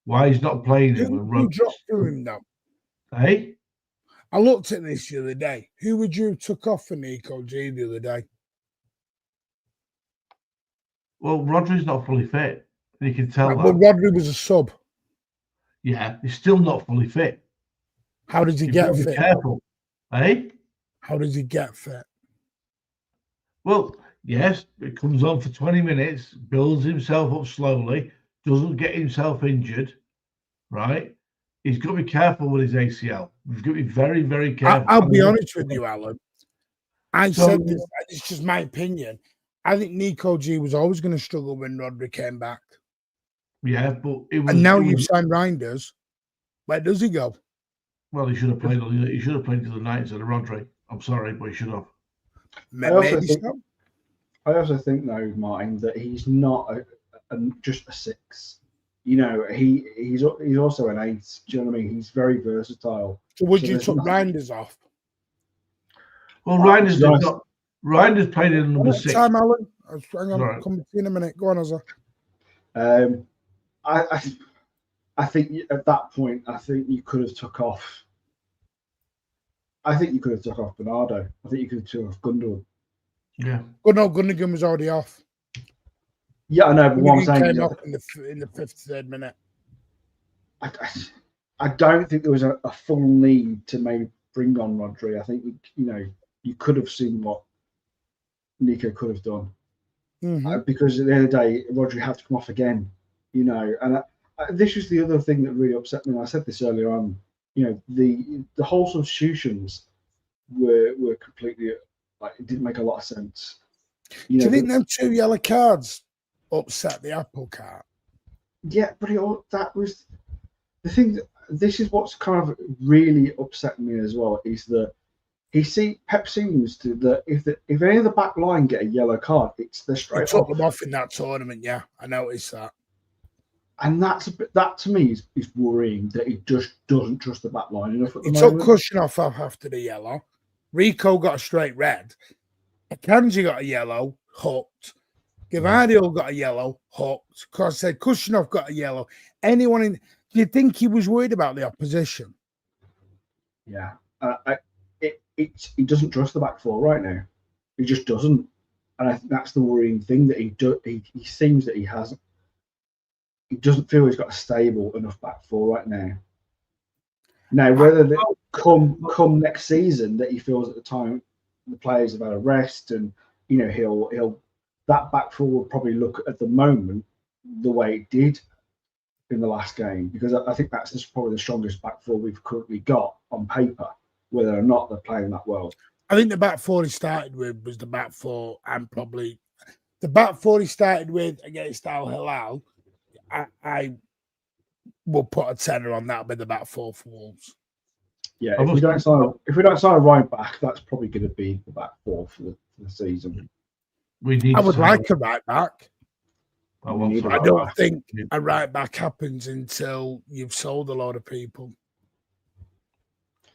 Why he's not playing him when Who dropped through him though? Hey? I looked at this the other day. Who would you took off for Nico G the other day? Well, Rodri's not fully fit. You can tell that. Well, Rodri was a sub. Yeah, he's still not fully fit. How does he get fit? Be careful. Hey? How does he get fit? Well, yes, it comes on for 20 minutes, builds himself up slowly, doesn't get himself injured, right? He's got to be careful with his ACL. He's got to be very, very careful. I'll be honest with you, Alan. I said this, it's just my opinion. I think Nico G was always going to struggle when Rodri came back. Yeah, but and now you've signed Reinders. Where does he go? Well, he should have played. He should have played to the night instead of Rodri. I'm sorry, but he should have. I also think, though, Martin, that he's not just a 6. You know, he's also an 8. Do you know what I mean? He's very versatile. So would you took Reinders off? Well, Reinders played in number 6. Time, Alan. Hang on, right. Come to you in a minute. Go on, Ozza. I think at that point, I think you could have took off. I think you could have took off Bernardo. I think you could have took off Gundogan. Yeah. Well, no, Gundogan was already off. Yeah, I know, but what I'm saying came off in the 53rd minute. I don't think there was a full need to maybe bring on Rodri. I think you could have seen what Nico could have done, because at the end of the day, Rodri had to come off again. And this was the other thing that really upset me. And I said this earlier on. The whole substitutions were completely it didn't make a lot of sense. Do you think them 2 yellow cards upset the apple cart? Yeah, but that was the thing. This is what's kind of really upset me as well, is that Pep seems to that if any of the back line get a yellow card, it's the straight. Took them off in that tournament. Yeah, I noticed that. And that to me is worrying, that he just doesn't trust the back line enough at the moment. He took Kushnoff off after the yellow. Rico got a straight red. Akanji got a yellow, hooked. Gavardio got a yellow, hooked. Because I said Kushnoff got a yellow. Anyone in? Do you think he was worried about the opposition? Yeah, he doesn't trust the back four right now. He just doesn't, and I think that's the worrying thing, that he seems that he hasn't. He doesn't feel he's got a stable enough back four right now. Now, whether they come next season, that he feels at the time the players have had a rest, and he'll that back four will probably look at the moment the way it did in the last game, because I think that's probably the strongest back four we've currently got on paper, whether or not they're playing that well. I think the back four he started with was the back four, and probably the back four he started with against Al Hilal. I will put a tenner on that with the back four for Wolves. Yeah, if we don't sign a right back, that's probably going to be the back four for the season. I would like a right back. I don't think a right back happens until you've sold a lot of people.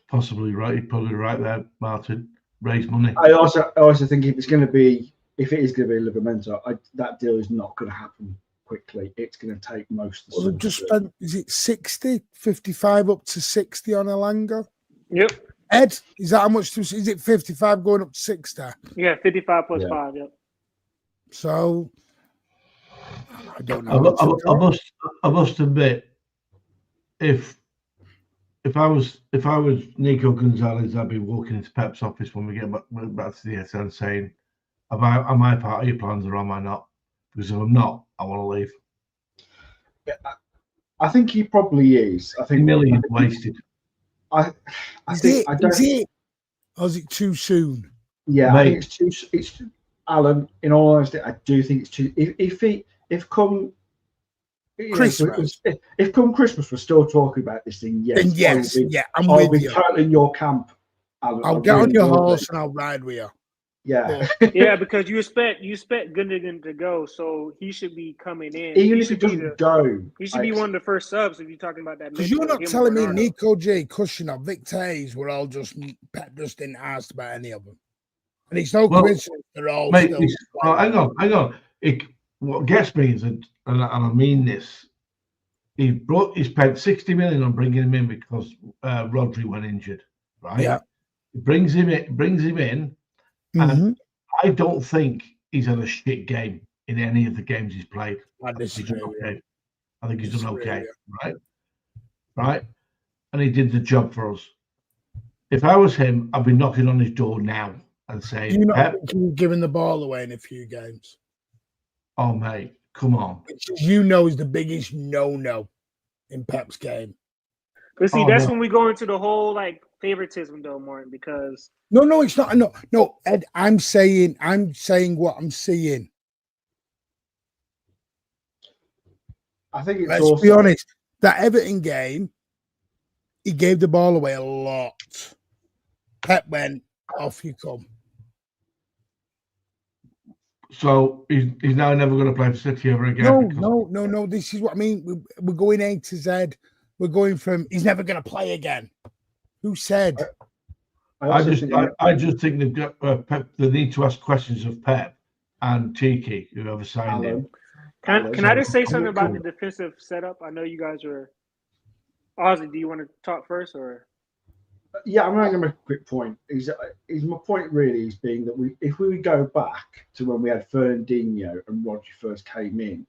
Possibly right. You're probably right there, Martin. Raise money. I also think if it is going to be Livramento, that deal is not going to happen quickly. It's going to take most of the they've just spent, is it 60, 55 up to 60 on Elanga? Yep. Ed, is that how much? Is it 55 going up to 60? Yeah, 55 plus 5, yep. So, I don't know. I must admit, if I was Nico Gonzalez, I'd be walking into Pep's office when we get back to the SN saying, am I part of your plans or am I not? Because if I'm not, I want to leave. Yeah, I think he probably is. I think million wasted. Is it? Or is it too soon? Yeah, I think it's Alan. In all honesty, I do think it's too. If come Christmas, if come Christmas we're still talking about this thing, yes, I'm with you. Totally in your camp, Alan. I'll get on your horse and I'll ride with you. Yeah. Yeah, because you expect Gundogan to go, so he should be coming in. Even if he doesn't go, he should be one of the first subs if you're talking about that. Because you're not telling me Nico J, Kushner, Victor Hayes were all just Pep just didn't ask about any of them. And it's no coincidence they're all still. Hang on. What gets me is, and I mean this, he spent 60 million on bringing him in because Rodri went injured, right? Yeah. He brings him in, and I don't think he's had a shit game in any of the games he's played. I disagree. I think he's done okay, right? And he did the job for us. If I was him, I'd be knocking on his door now and saying, "You not giving the ball away in a few games?" Oh, mate, come on. Which is the biggest no in Pep's game. But see, that's when we go into the whole like favoritism, though, Martin. Because no, it's not. No, Ed. I'm saying what I'm seeing. I think it's Let's be honest. That Everton game, he gave the ball away a lot. Pep went, off you come. So he's now never going to play for City ever again. No. This is what I mean. We're going A to Z. We're going from he's never going to play again. Who said? I just think they've got Pep. They need to ask questions of Pep and Tiki, whoever signed him. Can I just say something about the defensive setup? I know you guys are. Ozzy, do you want to talk first, or? Yeah, I'm going to make a quick point. Is my point really is being that if we go back to when we had Fernandinho and Rodri first came in,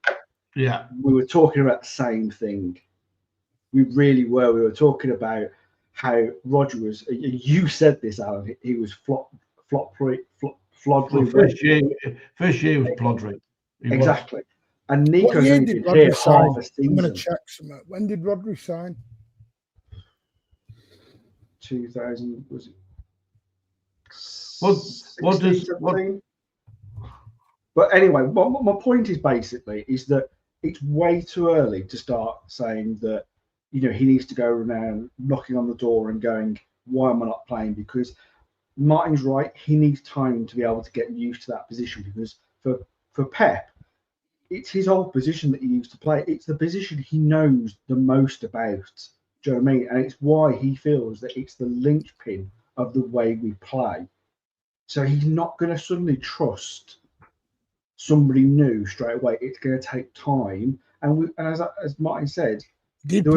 we were talking about the same thing. We really were. We were talking about how Rodri was. You said this, Alan. He was flodry. First year was plodry. Exactly. And Nico's only been here half a season. I'm going to check some. When did Rodri sign? 2000 was it? What does? But anyway, my point is basically is that it's way too early to start saying that he needs to go around knocking on the door and going, why am I not playing? Because Martin's right, he needs time to be able to get used to that position. Because for Pep, it's his old position that he used to play. It's the position he knows the most about. Do you know what I mean? And it's why he feels that it's the linchpin of the way we play. So he's not going to suddenly trust somebody new straight away. It's going to take time. And as Martin said, did play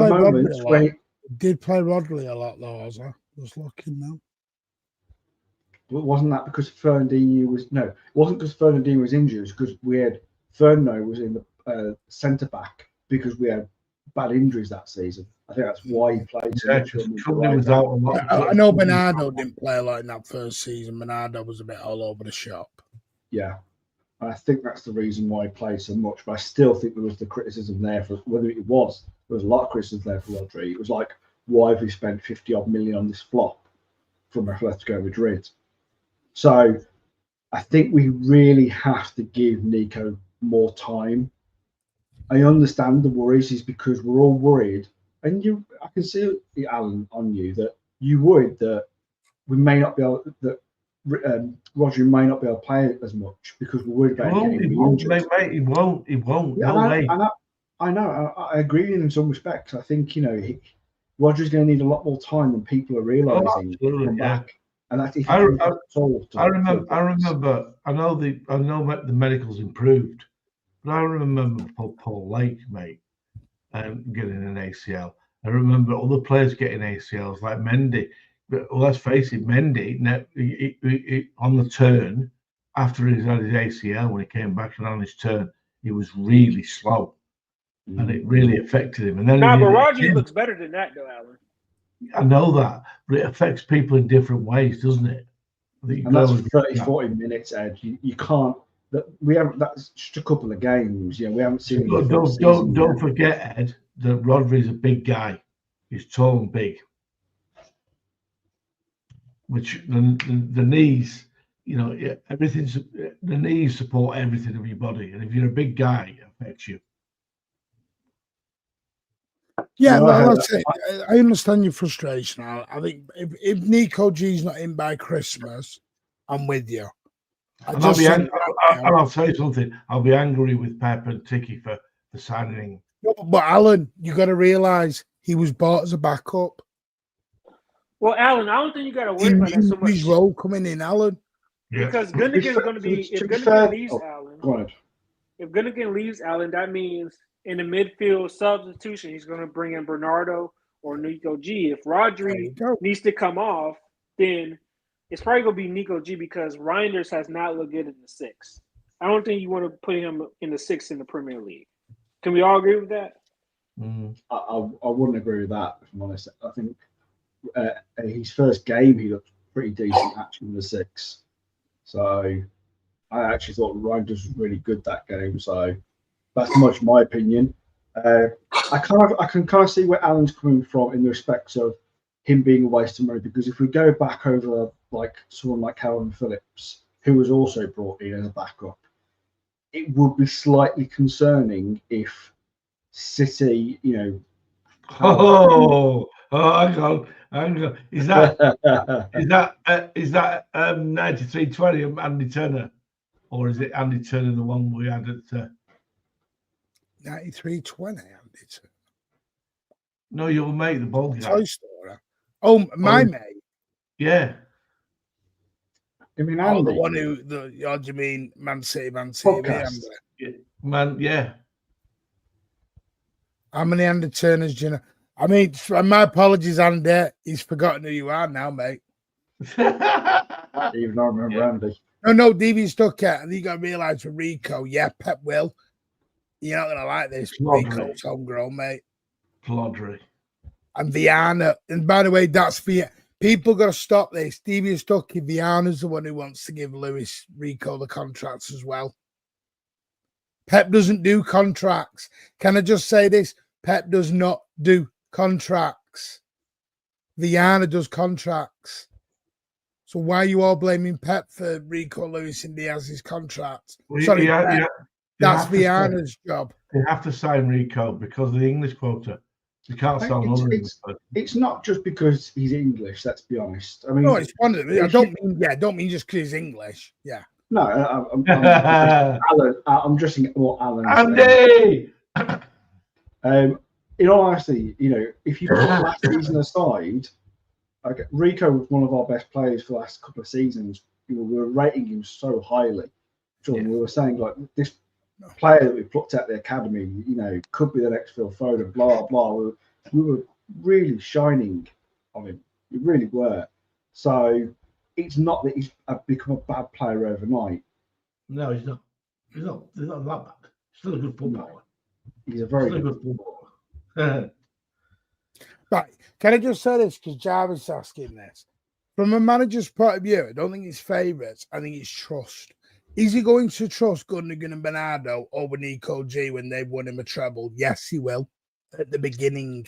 Rodri a lot though, as I was looking now. But wasn't that because Fernandinho was it wasn't because Fernandinho was injured, it was because we had Fernando was in the centre back because we had bad injuries that season. I think that's why he played so much. I know Bernardo didn't play like in that first season. Bernardo was a bit all over the shop. Yeah. And I think that's the reason why he played so much. But I still think there was the criticism there for whether it was. There was a lot of criticism there for Rodri. It was like, why have we spent 50-odd million on this flop from Atletico Madrid? So I think we really have to give Nico more time. I understand the worries is because we're all worried. And I can see, Alan, on you that you worried that we may not be able, that Rodri may not be able to play as much because we're worried about getting injured. Mate, he won't. Yeah, I know. I agree with him in some respects. I think Rodri's going to need a lot more time than people are realising to come back. And that's if I remember. I know the medical's improved, but I remember Paul Lake, mate, getting an ACL. I remember other players getting ACLs like Mendy. But let's face it, Mendy he, on the turn after he had his ACL, when he came back and on his turn, he was really slow, and it really affected him. And then but Rodri looks better than that, though, Alan. I know that, but it affects people in different ways, doesn't it? And that's 30-40 minutes, Ed. You can't. That's just a couple of games. We haven't seen. Don't forget, Ed, that Rodri's a big guy. He's tall and big, which the knees, everything's the knees support everything of your body, and if you're a big guy, it affects you. Yeah, I understand your frustration. I think if Nico G's not in by Christmas, I'm with you. And I'll say something. I'll be angry with Pep and Tiki for signing. No, but Alan, you got to realise he was bought as a backup. Well, Alan, I don't think you got to worry about that so much. His role coming in, Alan. Because Gundogan's going to be, if Gundogan leaves Alan, go ahead. If Gundogan leaves Alan, that means in the midfield substitution, he's going to bring in Bernardo or Nico G. If Rodri needs to come off, then it's probably going to be Nico G because Reinders has not looked good in the 6. I don't think you want to put him in the 6 in the Premier League. Can we all agree with that? I wouldn't agree with that, if I'm honest. I think his first game, he looked pretty decent actually in the 6. So I actually thought Reinders was really good that game. So that's much my opinion. I can kind of see where Alan's coming from in the respects of him being a waste of money, because if we go back over like someone like Calvin Phillips, who was also brought in as a backup, it would be slightly concerning if City, hang on. Is that 93-20 Andy Turner, or is it Andy Turner the one we had at 93-20 Andy Turner? No, your mate, the ball guy. Toy Story. Oh, my mate. Yeah. I mean, Andy. The one who do you mean Man City? Yeah. How many Andy Turners do you know? I mean, my apologies, Andy. He's forgotten who you are now, mate. Even I remember Andy. No, DV stuck at, and you got to realise with Rico, Pep will. You're not going to like this. Rico's homegrown, mate. Plodry. And Viana. And by the way, that's Viana. People got to stop this. Stevie Stucky, Viana's the one who wants to give Luis Rico the contracts as well. Pep doesn't do contracts. Can I just say this? Pep does not do contracts. Viana does contracts. So why are you all blaming Pep for Rico, Luis and Diaz's contracts? Sorry, that's Viana's job. They have to sign Rico because of the English quota. You can't sell another English. It's not just because he's English. Let's be honest. I mean, no, it's one of them. I don't mean just because he's English. Yeah. No, I'm just saying what Alan. Andy. In all honesty, if you put last season aside, Rico was one of our best players for the last couple of seasons. We were rating him so highly. Jordan, we were saying like this player that we plucked out the academy, could be the next Phil Foden, blah blah. We were really shining on him. We really were. So it's not that he's become a bad player overnight. No, he's not. He's not that bad. He's still a good footballer. He's a very good footballer. Right. Can I just say this? Because Jarvis is asking this. From a manager's point of view, I don't think it's favourites. I think it's trust. Is he going to trust Gundogan and Bernardo over Nico G when they've won him a treble? Yes, he will. At the beginning.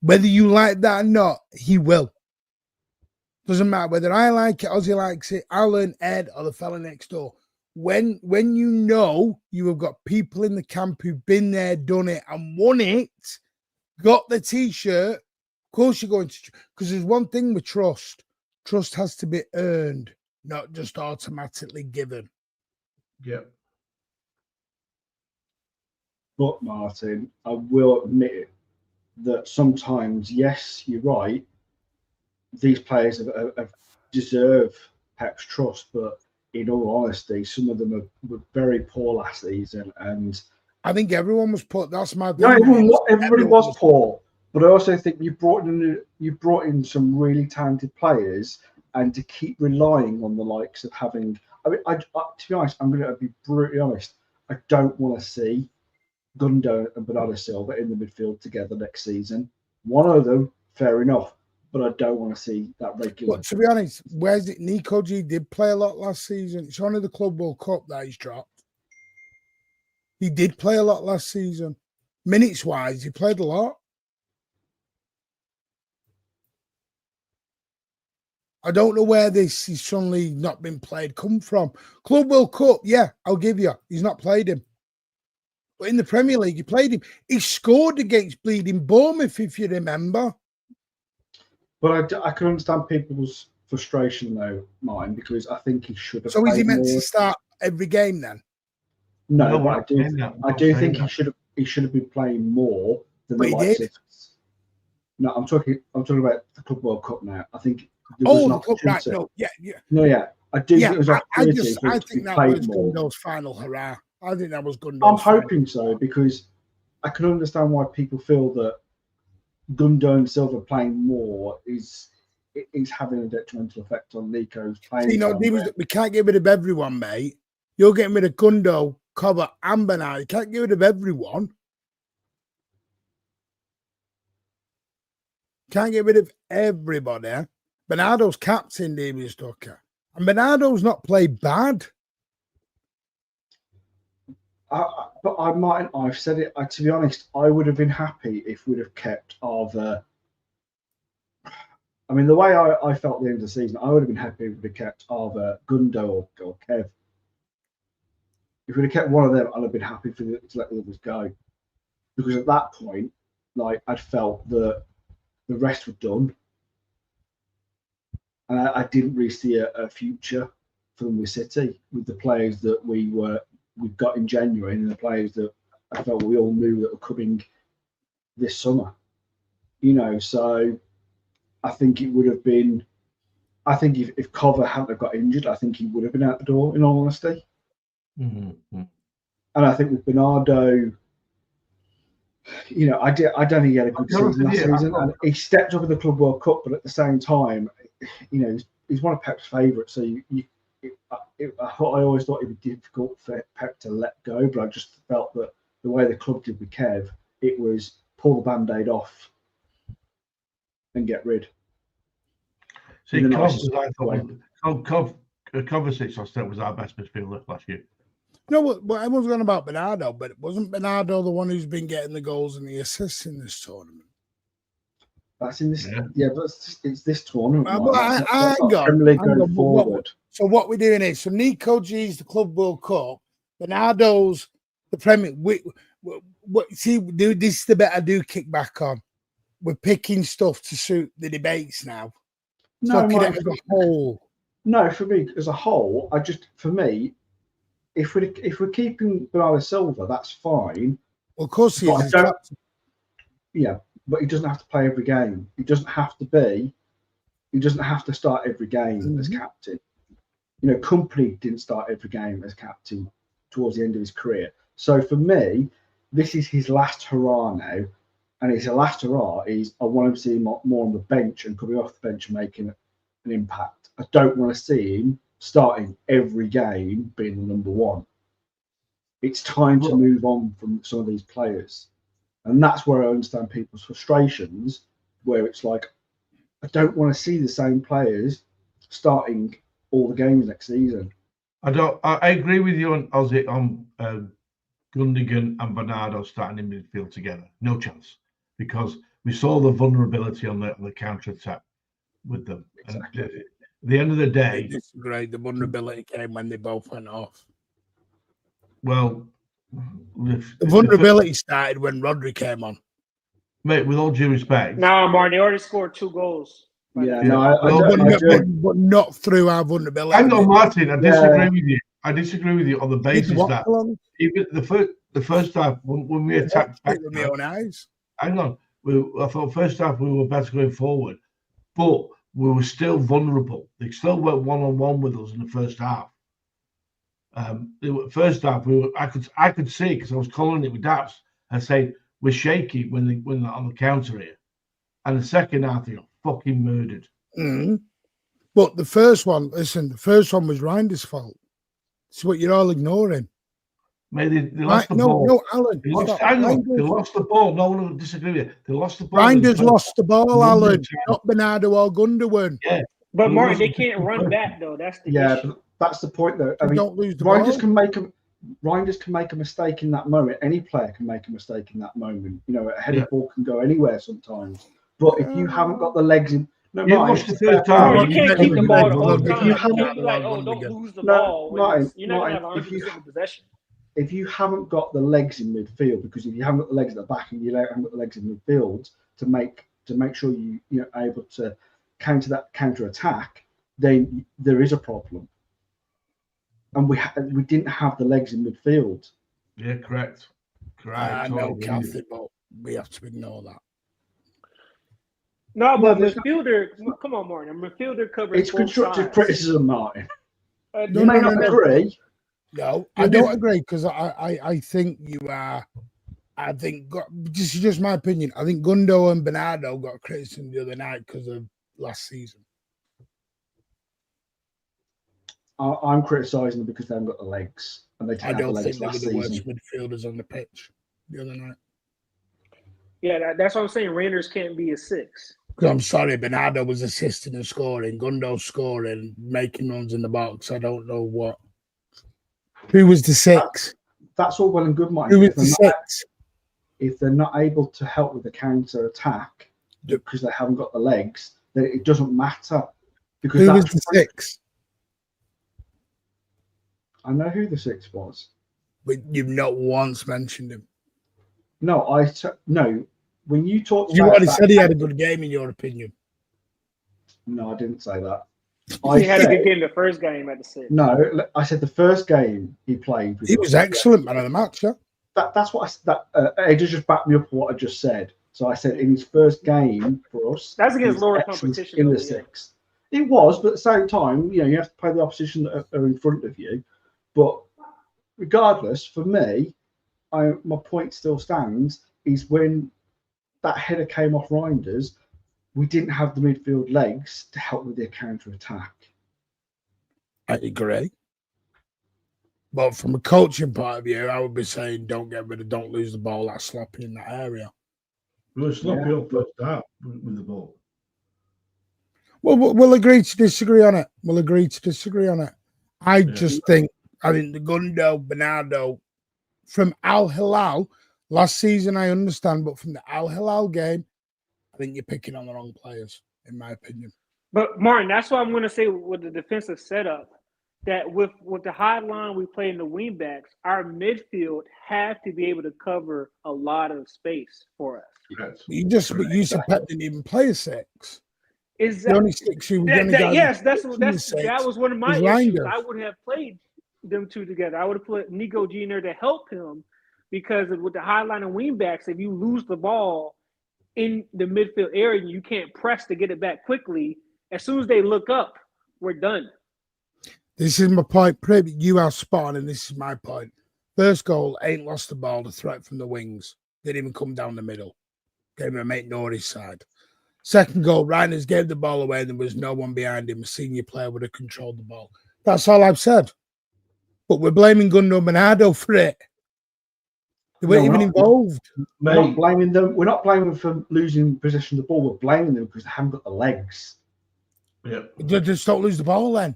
Whether you like that or not, he will. Doesn't matter whether I like it, Ozzy likes it, Alan, Ed, or the fella next door. When you know you have got people in the camp who've been there, done it, and won it, got the T-shirt, of course you're going to... Because there's one thing with trust. Trust has to be earned, not just automatically given. Yep. But, Martin, I will admit that sometimes, yes, you're right, these players have deserve Pep's trust, but in all honesty, some of them were very poor last season, and I think everyone was poor. That's my no, everybody was poor, but I also think you brought in some really talented players, and to keep relying on the likes of having. I mean, to be honest, I'm going to be brutally honest. I don't want to see Gundo and Bernardo Silva in the midfield together next season. One of them, fair enough. But I don't want to see that regular. But to be honest, where's it? Nico G did play a lot last season. It's only the Club World Cup that he's dropped. He did play a lot last season. Minutes-wise, he played a lot. I don't know where this is suddenly not been played come from. Club World Cup, yeah, I'll give you. He's not played him. But in the Premier League, he played him. He scored against bleeding Bournemouth, if you remember. But I can understand people's frustration though, mine, because I think he should have. So is he meant more. to start every game then? No, but I do think he should have been playing more than the likes of. No, I'm talking about the Club World Cup now. I think there was an opportunity. Right, I do think it was opportunity I think that was Gundo's final hurrah. I think that was Gundo's. I'm hoping so, because I can understand why people feel that Gundo and Silva playing more is having a detrimental effect on Nico's playing. We can't get rid of everyone, mate. You're getting rid of Gundo, Cover, and Bernardo. You can't get rid of everyone. Can't get rid of everybody. Bernardo's captain, Davies Tucker. And Bernardo's not played bad. But I've said it, to be honest, I would have been happy if we'd have kept either. I mean, the way I felt at the end of the season, I would have been happy if we'd have kept either Gundo or Kev. If we'd have kept one of them, I'd have been happy to let the others go. Because at that point, like, I'd felt that the rest were done. And I didn't really see a future for them with City, with the players that we got in January and the players that I felt we all knew that were coming this summer. So I think it would have been. I think if Cover hadn't have got injured, I think he would have been out the door, in all honesty. Mm-hmm. And I think with Bernardo, I don't think he had a good season last season. And he stepped up in the Club World Cup, but at the same time, he's one of Pep's favourites. So I always thought it'd be difficult for Pep to let go, but I just felt that the way the club did with Kev, it was pull the band-aid off and get rid. See, Kovacic, I said, was our best midfielder last year. No, what everyone's going about Bernardo, but wasn't Bernardo the one who's been getting the goals and the assists in this tournament? That's in this, but it's this tournament. Going forward. So what we're doing is, so Nico G's the Club World Cup, Bernardo's the Premier. This is the bit I do kick back on. We're picking stuff to suit the debates now. No, as a whole. No, for me as a whole, if we're keeping Bernardo Silva, that's fine. Well, of course he is. Yeah, but he doesn't have to play every game. He doesn't have to start every game as captain. Company didn't start every game as captain towards the end of his career. So for me, this is his last hurrah now. And his last hurrah is I want him to see him more on the bench and coming off the bench and making an impact. I don't want to see him starting every game being the number one. It's time to move on from some of these players. And that's where I understand people's frustrations, where it's like, I don't want to see the same players starting all the games next season. I agree with you on Gundogan and Bernardo starting in midfield together. No chance. Because we saw the vulnerability on the counter-attack with them. Exactly. And at the end of the day... I disagree. The vulnerability came when they both went off. Well... The vulnerability started when Rodri came on. Mate, with all due respect... Nah, Martin, they already scored 2 goals. Yeah, but not through our vulnerability. Hang on, Martin, I disagree with you. I disagree with you on the basis that even the first half, when we attacked back... With my own eyes. Hang on. I thought first half we were better going forward, but we were still vulnerable. They still went one-on-one with us in the first half. First half, I could see, because I was calling it with Daps and saying we're shaky when they're on the counter here. And the second half, they got fucking murdered. But the first one was Reinder's fault. It's what you're all ignoring. Mate, they lost the ball. No, Alan. They lost the ball. No one will disagree with you. They lost the ball. Reinders lost the ball, Alan. Not Bernardo or Gundogan. Yeah. But Martin, they can't run back though. That's the issue. But that's the point though. I mean, don't lose the Reinders can make a mistake in that moment. Any player can make a mistake in that moment. A headed ball can go anywhere sometimes. But if you haven't got the legs in, you watched the third time. You can't keep the ball the whole time. You can't be like, don't lose the ball. You're not gonna have 100% possession. If you haven't got the legs in midfield, because if you haven't got the legs at the back and you haven't got the legs in midfield to make sure you're able to counter attack, then there is a problem. And we didn't have the legs in midfield. Yeah, correct. I know, Kathy, but we have to ignore that. No, but midfielder, come on, Martin. A midfielder covers it's constructive criticism, Martin. You may not agree. No, I don't agree because I think you are. I think this is just my opinion. I think Gundo and Bernardo got criticism the other night because of last season. I'm criticising them because they haven't got the legs, and they didn't have the legs last season. I don't think they were the worst midfielders on the pitch the other night. Yeah, that's what I'm saying. Rangers can't be a 6. I'm sorry, Bernardo was assisting and scoring, Gundo scoring, making runs in the box. I don't know what. Who was the 6? That's all well and good, Mike. Who was the 6? If they're not able to help with the counter attack because they haven't got the legs, then it doesn't matter. Because who was the 6? I know who the 6 was, but you've not once mentioned him. No, no. When you talked, you already said he had a good game in your opinion. No, I didn't say that. He had a good game the first game at the 6. No, I said the first game he played. He was excellent, man of the match. Yeah. That's what Ed just backed me up for what I just said. So I said in his first game for us, that's against lower competition in the 6. It was, but at the same time, you have to play the opposition that are in front of you. But regardless, for me, my point still stands. Is when that header came off Reinders, we didn't have the midfield legs to help with their counter attack. I agree. But from a coaching point of view, I would be saying don't lose the ball that sloppy in that area. We were sloppy up first half with the ball. Well, we'll agree to disagree on it. I think the Gundo, Bernardo, from Al Hilal, last season I understand, but from the Al Hilal game, I think you're picking on the wrong players, in my opinion. But Martin, that's what I'm going to say with the defensive setup. That with the high line we play in the wing backs, our midfield have to be able to cover a lot of space for us. Yes. You said Pep didn't even play a 6. Is that, the only 6 that was one of my issues. I would have played them two together. I would have put Nico G in there to help him because with the high line and wing backs, if you lose the ball in the midfield area, you can't press to get it back quickly. As soon as they look up, we're done. This is my point. You are spot on, and this is my point. First goal, ain't lost the ball, the threat from the wings. Didn't even come down the middle. Gave him a mate Nori's side. Second goal, Reinders gave the ball away, and there was no one behind him. A senior player would have controlled the ball. That's all I've said. But we're blaming Gundo Bernardo for it. They weren't even involved. We're not blaming them. We're not blaming them for losing possession of the ball. We're blaming them because they haven't got the legs. Yeah. Just don't lose the ball then.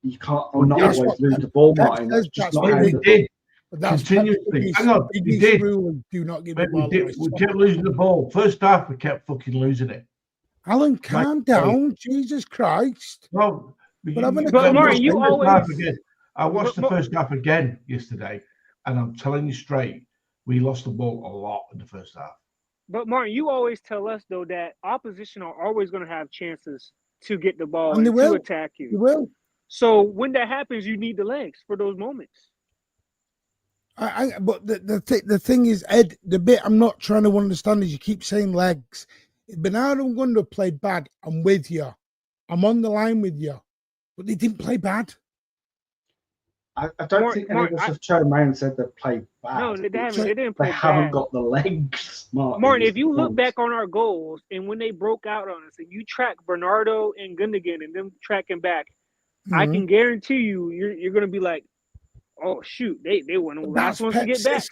You can't not always lose the ball, Martin. That's just not how we did. That's continuously. Hang on, we did. Do not give the ball away. We kept losing the ball. First half, we kept fucking losing it. Alan, calm down. Jesus Christ. No, but Martin, you always... I watched the first half again yesterday, and I'm telling you straight, we lost the ball a lot in the first half. But Martin, you always tell us, though, that opposition are always going to have chances to get the ball and to attack you. They will. So when that happens, you need the legs for those moments. But the thing is, Ed, the bit I'm not trying to understand is you keep saying legs. If Bernardo and Gundo played bad, I'm with you. I'm on the line with you. But they didn't play bad. I don't think any of us have turned around and said they played bad. No, they didn't play bad. They haven't got the legs, Martin, if you look back on our goals and when they broke out on us and you track Bernardo and Gundogan and them tracking back, I can guarantee you're going to be like, oh, shoot, they weren't the last ones to get back.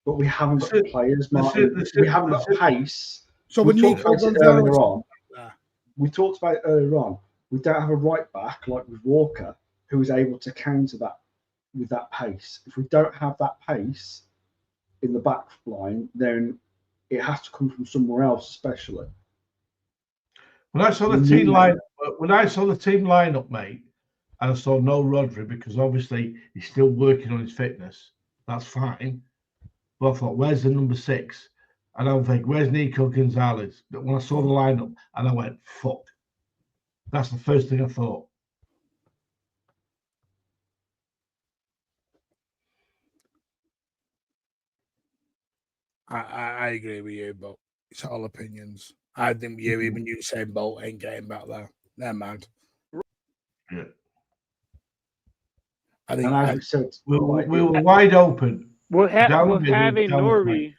But we haven't got the players, Martin. We haven't got pace. So we talked about it earlier on. We talked about it earlier on. We don't have a right back like with Walker who is able to counter that with that pace. If we don't have that pace in the back line, then it has to come from somewhere else, especially. When I saw the team lineup, mate, and I saw no Rodri because obviously he's still working on his fitness. That's fine. But I thought, where's the number 6? And I was like, where's Nico Gonzalez? But when I saw the lineup, and I went, fuck, That's the first thing I thought. I agree with you, but it's all opinions. I think you, even you saying Bolt ain't getting back there. Never mind. Yeah. I think, and as we said, we were wide open. We're having Nori.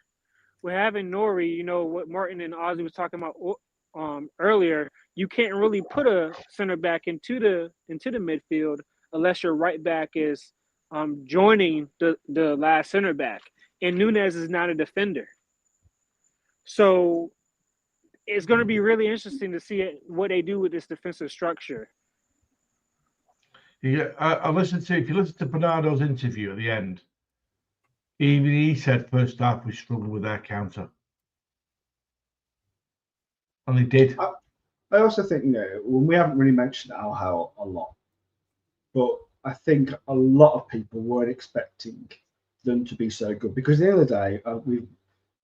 We're having Nori. You know what Martin and Ozzy was talking about earlier. You can't really put a center back into the midfield unless your right back is joining the last center back, and Nunez is not a defender. So it's going to be really interesting to see what they do with this defensive structure. Yeah, if you listen to Bernardo's interview at the end, even he said first half we struggled with our counter. And they did. I also think, we haven't really mentioned Al a lot, but I think a lot of people weren't expecting them to be so good, because at the end of the day,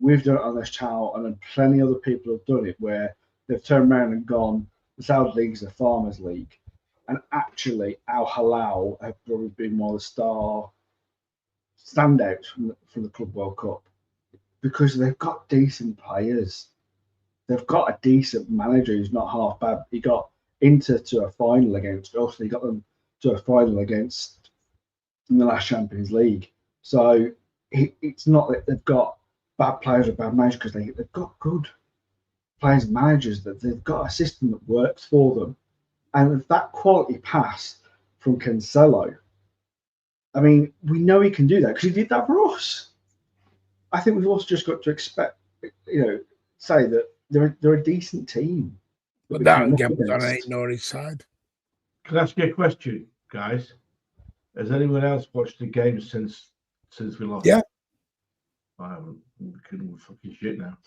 we've done it on this channel, and then plenty of other people have done it where they've turned around and gone, the Saudi League is a farmers league. And actually, Al Hilal have probably been one of the star standouts from the Club World Cup, because they've got decent players. They've got a decent manager who's not half bad. He got Inter to a final against us. He got them to a final against in the last Champions League. So it's not that they've got bad players or bad managers, because they've got good players and managers, that they've got a system that works for them. And that quality pass from Cancelo, I mean, we know he can do that because he did that for us. I think we've also just got to expect, say that they're a decent team. But that again was on ain't Nori's side. Can I ask you a question, guys? Has anyone else watched the game since we lost? Yeah. I haven't. Couldn't fucking shit now.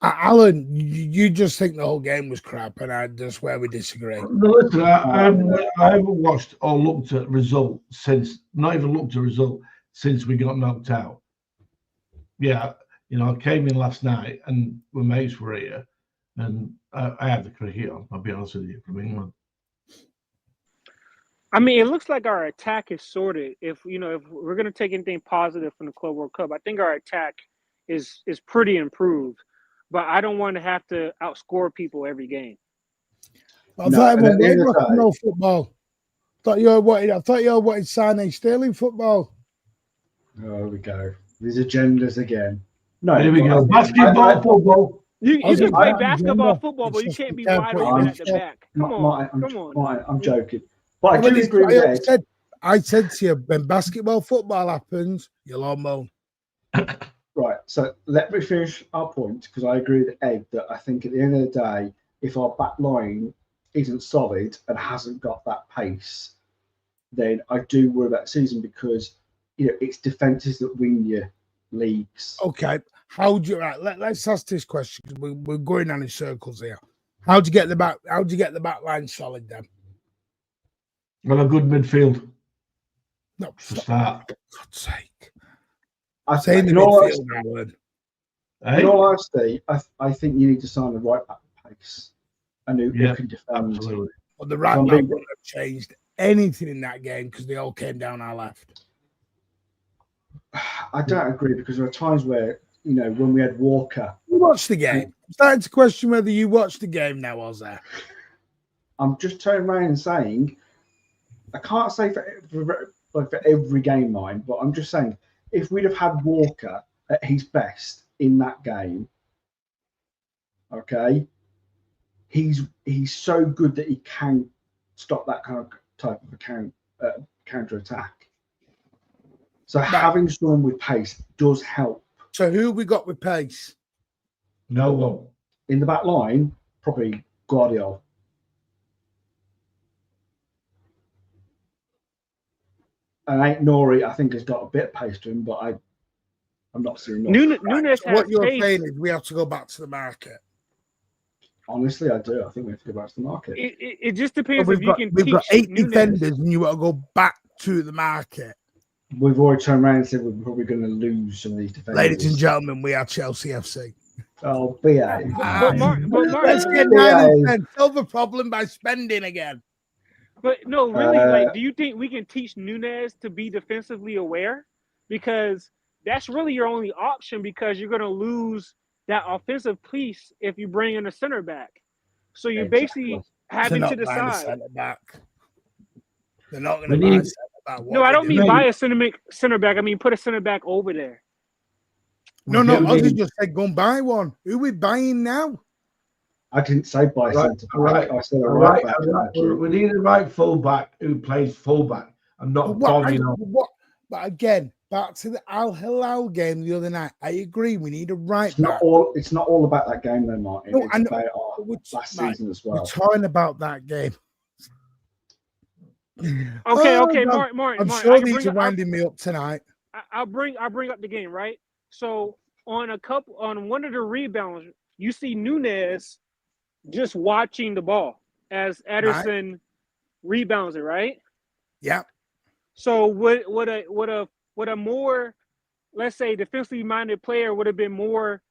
Alan, you just think the whole game was crap, and that's where we disagree. No, listen, I haven't watched or looked at result since we got knocked out. Yeah, I came in last night and my mates were here, and I had the cricket on. I'll be honest with you, from England. I mean, it looks like our attack is sorted. If we're going to take anything positive from the Club World Cup, I think our attack is pretty improved. But I don't want to have to outscore people every game. I thought everyone wanted no football. I thought you all wanted Sane Sterling football. Oh, here we go. These agendas again. No, here we go. Basketball, football. You can play basketball, football, but you can't be wide open at the back. Come on. I'm joking. But I do agree with Ed. I said to you, when basketball, football happens, you'll all moan. Right, so let me finish our point, because I agree with Ed that I think at the end of the day, if our back line isn't solid and hasn't got that pace, then I do worry about the season, because it's defences that win you leagues. Okay, let's ask this question, because we're going on in circles here. How'd you get the back line solid then? Well, a good midfield. No, for start. For God's sake. In all honesty, I think you need to sign a right back pace and who can defend. Absolutely. Well, the right back wouldn't have changed anything in that game, because they all came down our left. I don't agree, because there are times where, when we had Walker. You watched the game. I'm starting to question whether you watched the game now, Ozzy. I'm just turning around and saying, I can't say for every game, mind, but I'm just saying, if we'd have had Walker at his best in that game, okay, he's so good that he can stop that kind of type of counter attack. So having someone with pace does help. So who we got with pace? No one. In the back line, probably Guardiola. And Nori, I think, has got a bit of pace to him, but I'm not seeing Nunez what you're saying is we have to go back to the market. Honestly, I do. I think we have to go back to the market. It just depends if you can teach. We've got 8 Nunez. defenders, and you want to go back to the market. We've already turned around and said we're probably going to lose some of these defenders. Ladies and gentlemen, we are Chelsea FC. Oh, BA. Let's get 9 and 10. Solve the problem by spending again. But no, really, do you think we can teach Nunez to be defensively aware? Because that's really your only option, because you're going to lose that offensive piece if you bring in a center back. So you're basically having to decide. They're not going to buy a center back. No, I don't mean buy a center back. I mean put a center back over there. No, Ozzy just said go and buy one. Who are we buying now? I didn't say buy centre back. I said right back. We need a right fullback who plays fullback and not bombing on. But again, back to the Al Hilal game the other night. I agree. We need a right back. It's not all about that game, though, Martin. No, it's about our last season as well. We're talking about that game. Okay, Martin. I'm sure these are winding me up tonight. I'll bring up the game, right? So on one of the rebounds, you see Nunez just watching the ball as Ederson rebounds it, right? Yeah. So what a more, let's say, defensively minded player would have been more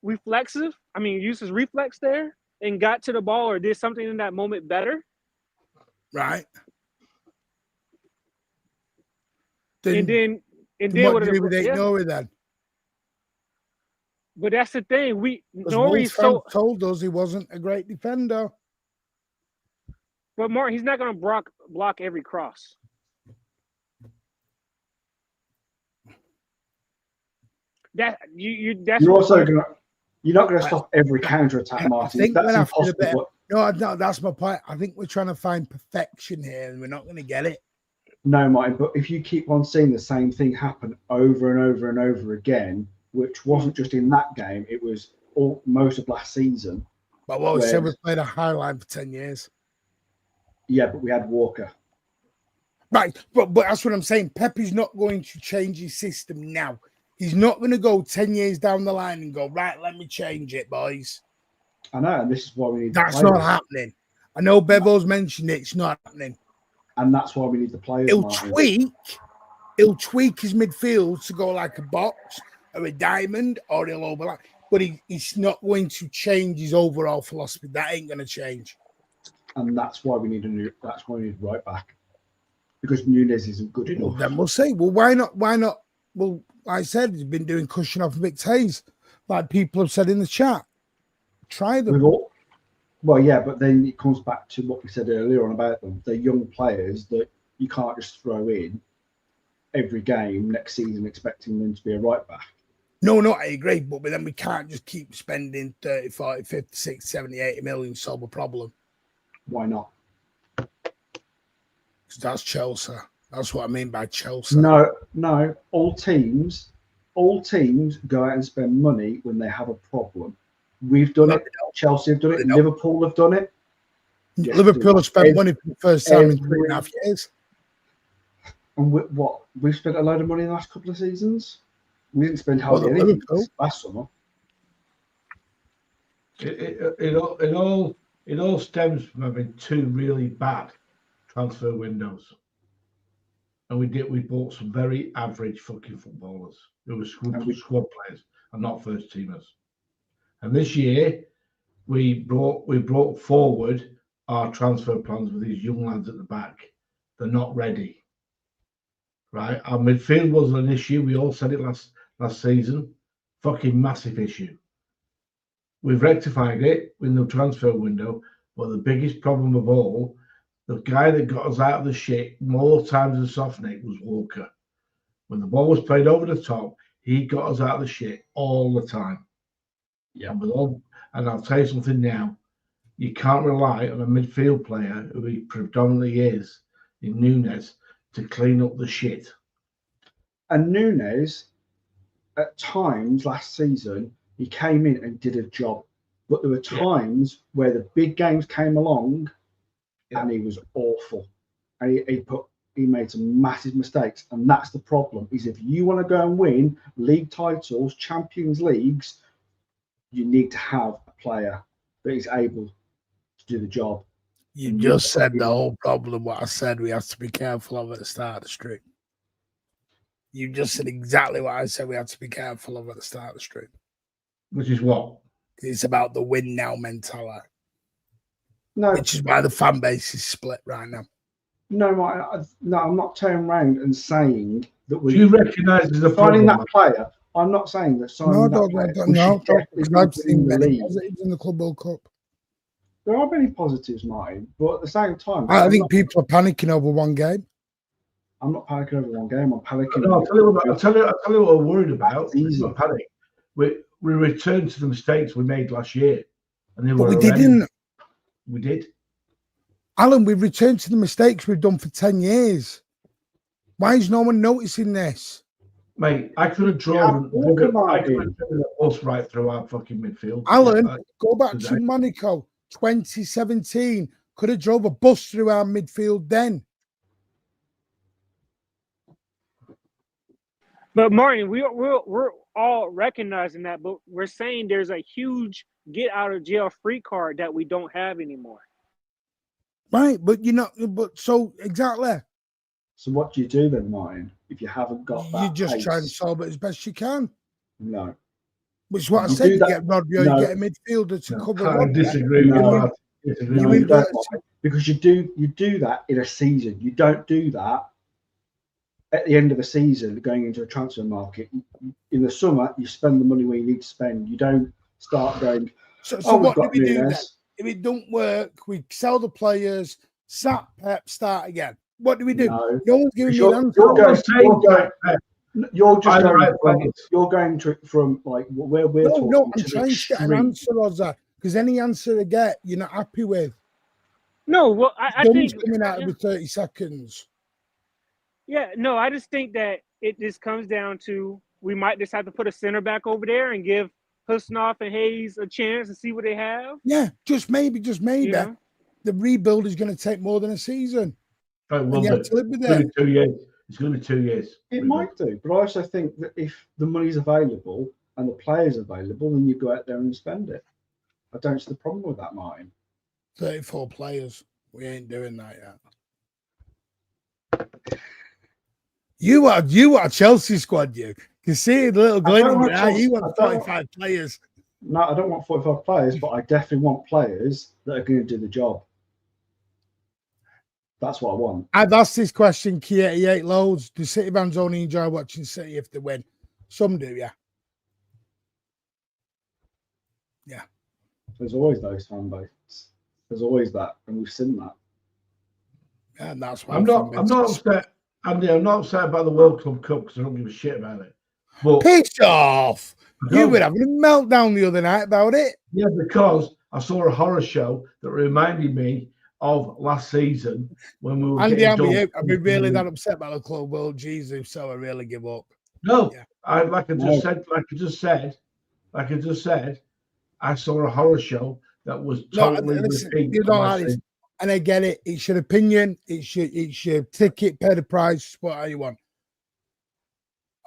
reflexive. I mean, used his reflex there and got to the ball or did something in that moment better. Right. And then what did we ignore then? But that's the thing. Nori told us he wasn't a great defender. But Mark, he's not going to block every cross. You're not going to stop every counter attack, Martin. I think no, that's my point. I think we're trying to find perfection here, and we're not going to get it. No, Martin. But if you keep on seeing the same thing happen over and over and over again, which wasn't just in that game, it was most of last season. But what we said, we played a high line for 10 years. Yeah, but we had Walker. Right, but that's what I'm saying. Pep is not going to change his system now. He's not going to go 10 years down the line and go, right, let me change it, boys. I know, and this is why we need That's not happening. I know Bevo's mentioned it. It's not happening. And that's why we need the players. He'll tweak his midfield to go like a box or a diamond, or he'll overlap. But he's not going to change his overall philosophy. That ain't going to change. And that's why we need right back. Because Nunez isn't good enough. Well, then we'll see. Well, why not? Well, like I said, he's been doing cushion off Victays, like people have said in the chat. Try them. Well, yeah, but then it comes back to what we said earlier on about them. They're young players that you can't just throw in every game next season expecting them to be a right back. No, I agree. But then we can't just keep spending 30, 40, 50, 60, 70, 80 million to solve a problem. Why not? Because that's Chelsea. That's what I mean by Chelsea. No. All teams go out and spend money when they have a problem. We've done it. Chelsea have done it. Liverpool have done it. Liverpool have spent money for the first time in 3.5 years. And we've spent a load of money in the last couple of seasons. We didn't spend hardly anything last summer. It all stems from having two really bad transfer windows. And we bought some very average fucking footballers who were squad players and not first teamers. And this year we brought forward our transfer plans with these young lads at the back. They're not ready. Right? Our midfield was an issue. We all said it last season. Fucking massive issue. We've rectified it in the transfer window, but the biggest problem of all, the guy that got us out of the shit more times than Softnick was Walker. When the ball was played over the top, he got us out of the shit all the time. Yeah. And I'll tell you something now. You can't rely on a midfield player who he predominantly is in Nunez to clean up the shit. And Nunez, at times last season, he came in and did a job. But there were times where the big games came along and he was awful. And he made some massive mistakes. And that's the problem, is if you want to go and win league titles, Champions Leagues, you need to have a player that is able to do the job. You just said the whole problem. What I said we have to be careful of at the start of the stream. You just said exactly what I said we have to be careful of at the start of the stream. Which is what? It's about the win now mentality. No, which is why the fan base is split right now. No, I'm not turning around and saying that we. Do you recognise as a signing problem? that player? I'm not saying that signing that player. I've seen many positives in the Club World Cup. There are many positives, Martin, but at the same time, I think people are panicking over one game. I'm not panicking over one game. I'm panicking. No, I'll tell you what I'm worried about. It's not panic. We returned to the mistakes we made last year, and they were. But we didn't. We did. Alan, we've returned to the mistakes we've done for 10 years. Why is no one noticing this? Mate, I could have drawn us right through our fucking midfield. Alan, go back to Monaco 2017. Could have drove a bus through our midfield then. But Martin, we're all recognizing that, but we're saying there's a huge get out of jail free card that we don't have anymore. Right, but so exactly. So what do you do then, Martin, if you haven't got that? You just try and solve it as best you can. No. Which is what I said, you get Rodrigo, you get a midfielder to cover. I disagree with that. You don't, because you do that in a season. You don't do that at the end of the season, going into a transfer market. In the summer, you spend the money where you need to spend. You don't start going, so what do we do then? If it don't work, we sell the players, sack Pep, start again. What do we do? No one's giving me an answer. You're going from like where we're talking. No, I'm trying to get an answer, Rosa, because any answer I get, you're not happy with. No, well, I think coming out every 30 seconds. Yeah, no, I just think that it just comes down to we might just have to put a center back over there and give Husnoff and Hayes a chance to see what they have. Yeah, just maybe. You know? The rebuild is going to take more than a season. It will be. It's going to be 2 years. It's going to be 2 years. It might do, but I also think that if the money's available and the players available, then you go out there and spend it. I don't see the problem with that, Martin. 34 players. We ain't doing that yet. You are Chelsea squad, you can see the little glint in your eye. You want 45 players. No, I don't want 45 players, but I definitely want players that are going to do the job. That's what I want. I've asked this question, Key88 loads. Do City fans only enjoy watching City if they win? Some do, yeah. Yeah. There's always those fan bases. There's always that, and we've seen that. Yeah, and that's why I'm not upset. Andy, I'm not upset about the World Club Cup because I don't give a shit about it. But piss off! You were having a meltdown the other night about it. Yeah, because I saw a horror show that reminded me of last season when we were Andy, I'd be really that upset about the Club World Jesus, so I really give up. No, yeah. Like I just said, I saw a horror show that was totally and I get it. It's your opinion. It's your ticket, pay the price, whatever you want.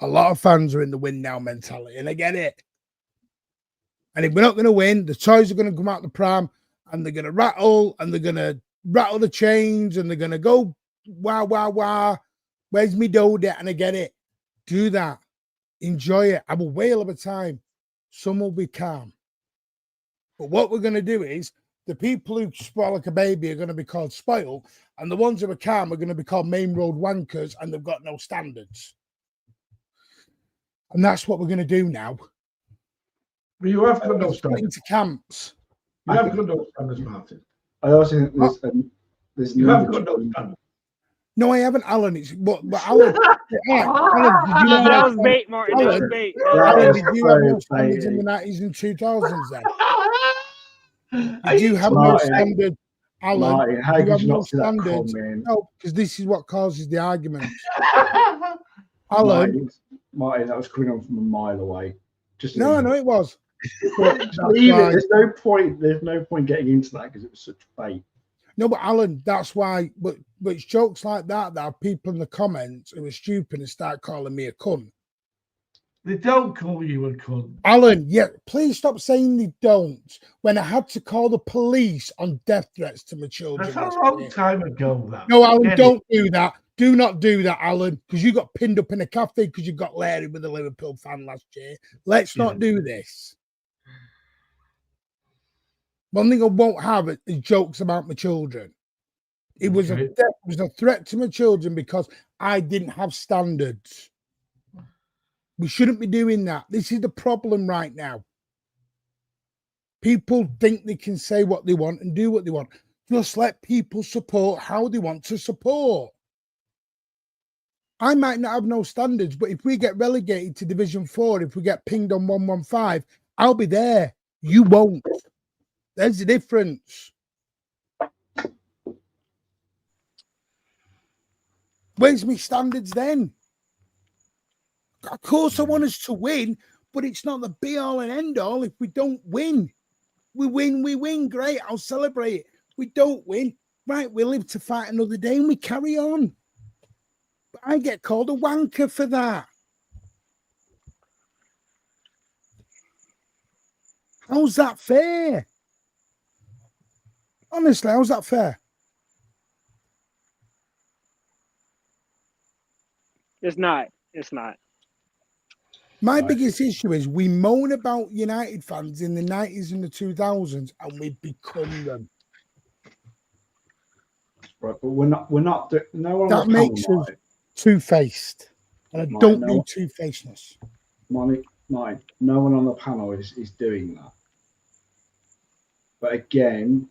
A lot of fans are in the win now mentality, and I get it. And if we're not going to win, the toys are going to come out the pram, and they're going to rattle, and they're going to rattle the chains, and they're going to go, wah, wah, wah. Where's me dodo? And I get it. Do that. Enjoy it. Have a whale of a time. Some will be calm. But what we're going to do is, the people who spoil like a baby are going to be called spoiled, and the ones who are calm are going to be called main road wankers, and they've got no standards. And that's what we're going to do now. But you have got no standards. Into camps. You have got no standards, Martin. I also think there's you have got no standards. No, I haven't, Alan. It's but Alan. Alan, that was bait, Martin. That was bait. Alan, did you have no standards in the 90s and 2000s then? Did you have no standard, Alan? Martin, how did you not see that coming? No, because this is what causes the argument. Alan. Martin, that was coming on from a mile away. No, it was. There's no point getting into that because it was such bait. No, but Alan, that's why. But it's jokes like that have people in the comments who are stupid and start calling me a cunt. They don't call you a cunt. Alan, yeah, please stop saying they don't. When I had to call the police on death threats to my children. That's a long time ago, that. No, Alan, don't do that. Do not do that, Alan, because you got pinned up in a cafe because you got Larry with a Liverpool fan last year. Let's not do this. One thing I won't have is jokes about my children. It was a threat to my children because I didn't have standards. We shouldn't be doing that. This is the problem right now. People think they can say what they want and do what they want. Just let people support how they want to support. I might not have no standards, but if we get relegated to Division 4, if we get pinged on 115, I'll be there. You won't. There's the difference. Where's my standards then? Of course I want us to win, but it's not the be-all and end-all if we don't win. We win, great, I'll celebrate it. We don't win, right, we live to fight another day and we carry on. But I get called a wanker for that. How's that fair? Honestly, how's that fair? It's not. It's not. My biggest issue is we moan about United fans in the 90s and the 2000s, and we become them. Right, but we're not. No one. That makes us two-faced, and I don't do two-facedness. No one on the panel is doing that. But again,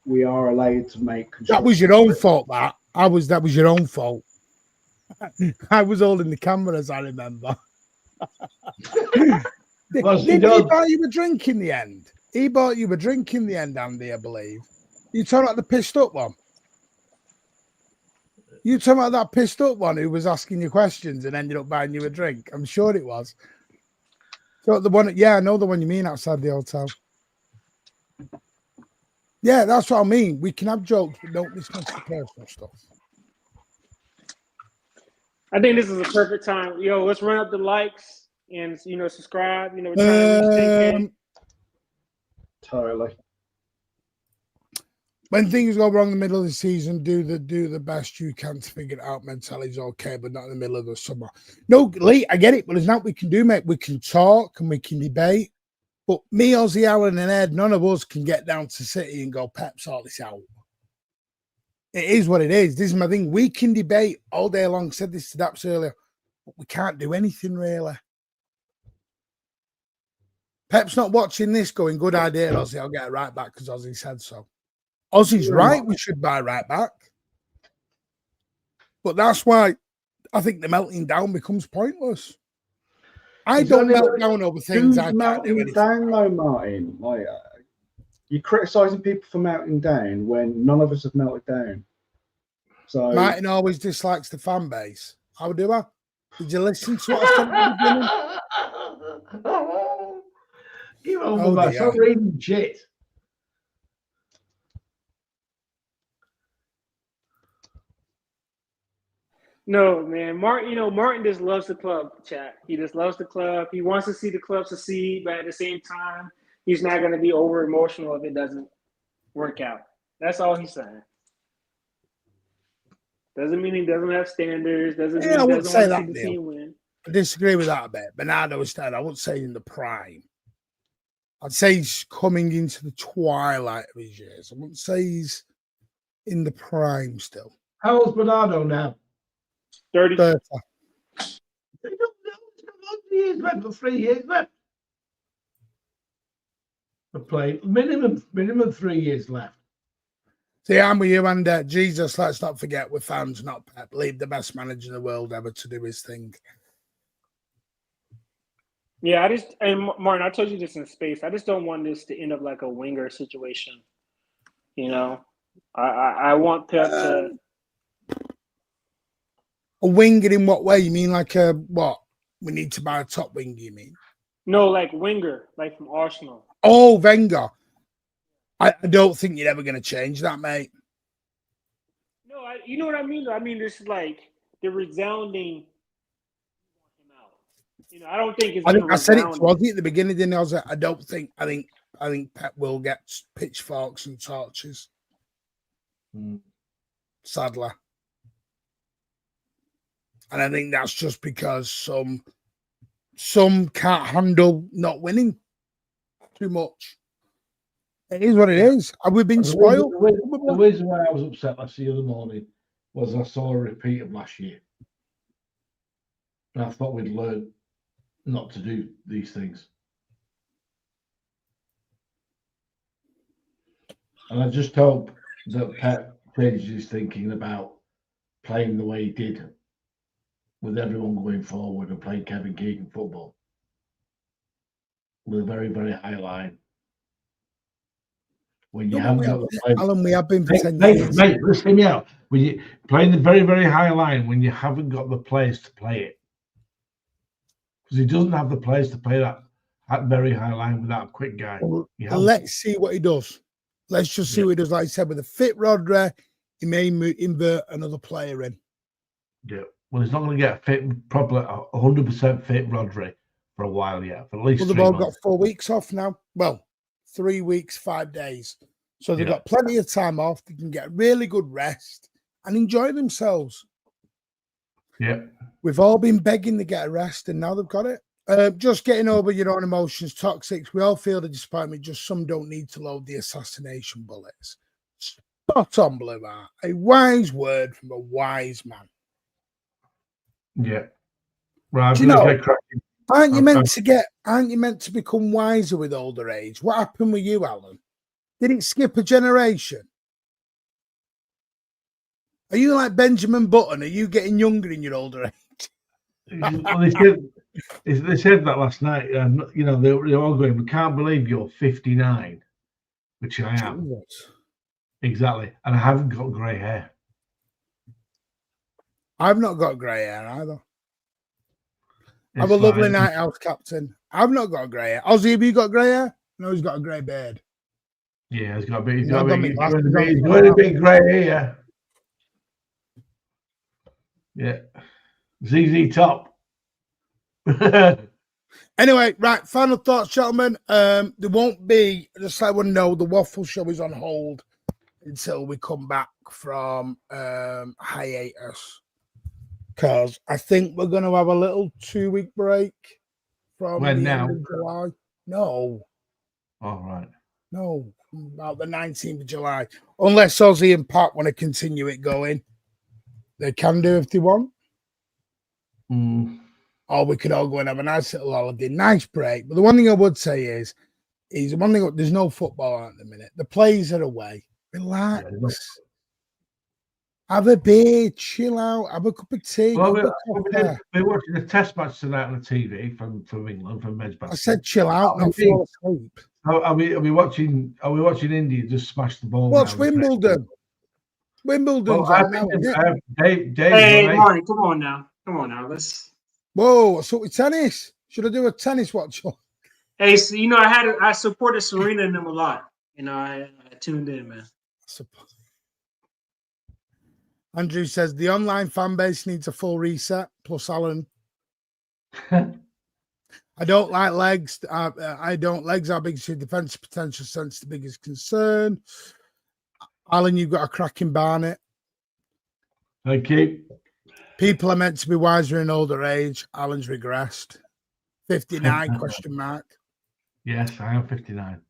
we are allowed to make. That was your own fault. That was your own fault. I was holding the cameras. I remember. Did he buy you a drink in the end? He bought you a drink in the end, Andy, I believe. You talking about the pissed up one? You talking about that pissed up one who was asking you questions and ended up buying you a drink? I'm sure it was. So the one, yeah, I know the one you mean outside the hotel. Yeah, that's what I mean. We can have jokes, but don't discuss the personal stuff. I think this is a perfect time. Yo, let's run up the likes and subscribe. We're trying to reach 10K. Totally. When things go wrong in the middle of the season, do the best you can to figure it out. Mentality's okay, but not in the middle of the summer. No, Lee, I get it, but there's nothing we can do, mate. We can talk and we can debate. But me, Ozzy, Allen, and Ed, none of us can get down to City and go, Pep, sort this out. It is what it is. This is my thing. We can debate all day long. Said this to Daps earlier, but we can't do anything really. Pep's not watching this going, good idea, Ozzy. I'll get it right back because Ozzy said so. Ozzy's right. We should buy right back. But that's why I think the melting down becomes pointless. I don't melt down over things I can't do anything. Down though, Martin. Like, you're criticising people for melting down when none of us have melted down. So Martin always dislikes the fan base. How do I? Did you listen to what I said at the beginning? Give on with us. Stop reading shit. No, man. Martin just loves the club, chat. He just loves the club. He wants to see the club succeed, but at the same time, he's not going to be over emotional if it doesn't work out. That's all he's saying. Doesn't mean he doesn't have standards. Doesn't mean he doesn't want to see the team win. I disagree with that a bit. Bernardo is dead. I wouldn't say in the prime. I'd say he's coming into the twilight of his years. I wouldn't say he's in the prime still. How old's Bernardo now? 30. 30. They don't know. Years left, or 3 years left. To play minimum 3 years left. See, I'm with you, and Jesus, let's not forget we're fans, not Pep. Leave the best manager in the world ever to do his thing. Yeah, Martin, I told you this in space. I just don't want this to end up like a winger situation. I want Pep to. A winger in what way? You mean like what? We need to buy a top winger, you mean? No, like winger, like from Arsenal. Oh, Wenger. I don't think you're ever going to change that, mate. No, you know what I mean? I mean, this is like the resounding. I don't think it's. I said it to Ozzy at the beginning. Didn't I? I don't think. I think Pep will get pitchforks and torches. Sadly, and I think that's just because some can't handle not winning too much. It is what it is. And we've been spoiled. The reason why I was upset last the other morning was I saw a repeat of last year. And I thought we'd learn not to do these things. And I just hope that Pep changes his thinking about playing the way he did with everyone going forward and playing Kevin Keegan football with a very, very high line. When you haven't got the players, Alan, we have been for 10 years. Mate, listen me out. When you playing the very, very high line, when you haven't got the players to play it, because he doesn't have the players to play that very high line without a quick guy. Well, let's see what he does. Let's just see what he does. Like I said, with a fit Rodri, he may invert another player in. Yeah. Well, he's not going to get fit, probably 100% fit Rodri for a while yet. For at least well, they've all got 4 weeks off now. Well, 3 weeks, 5 days. So they've got plenty of time off. They can get really good rest and enjoy themselves. Yeah. We've all been begging to get a rest, and now they've got it. Just getting over your own emotions, toxics. We all feel the disappointment. Just some don't need to load the assassination bullets. Spot on, Blue Art. A wise word from a wise man. Yeah. Right. Do you know, aren't you meant to become wiser with older age? What happened with you, Alan? Did it skip a generation? Are you like Benjamin Button? Are you getting younger in your older age? Well, they said that last night. You know, they're all going, we can't believe you're 59, which I am. Jesus. Exactly. And I haven't got grey hair. I've not got grey hair either. I'm a lovely night house captain. I've not got grey hair. Ozzy, have you got grey hair? No, he's got a grey beard. Yeah, he's got a bit. He's got a big grey hair. Yeah. ZZ Top. Anyway, right. Final thoughts, gentlemen. There won't be, just let everyone know, the waffle show is on hold until we come back from hiatus. Because I think we're going to have a little 2-week break from when the now? end of July. No. All right. No, about the 19th of July. Unless Ozzy and Pat want to continue it going. They can do if they want. Or we could all go and have a nice little holiday, nice break. But the one thing I would say is one thing, there's no football on at the minute. The players are away. Relax. Yeah, have a beer, chill out, have a cup of tea. Well, we're watching a test match tonight on the TV from England, from Medjugorje. I said chill out, not fall asleep. Are we watching India just smash the ball? Watch Wimbledon. Wimbledon's on now. Hey, Marty, come on now. Let's. Whoa, what's up with tennis? Should I do a tennis watch? Hey, so, you know, I supported Serena and them a lot. You know, I tuned in, man. Andrew says the online fan base needs a full reset. Plus, Alan. I don't like legs. I don't legs are biggest defensive potential sense the biggest concern. Alan, you've got a cracking barnet. Thank you. People are meant to be wiser in older age. Alan's regressed. 59 question mark. Yes, I am 59.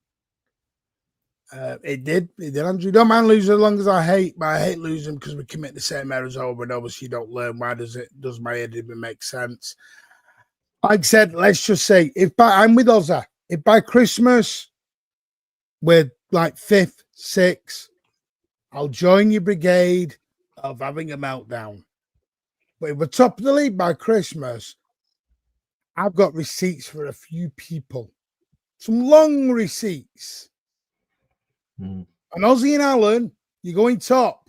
It did, Andrew. Don't mind losing as long as I hate, but I hate losing because we commit the same errors over and over. So you don't learn. Why does my head even make sense? Like I said, let's just say I'm with Ozza. If by Christmas we're like 5th, 6th, I'll join your brigade of having a meltdown. But if we're top of the league by Christmas, I've got receipts for a few people. Some long receipts. And Ozzy and Alan, you're going top.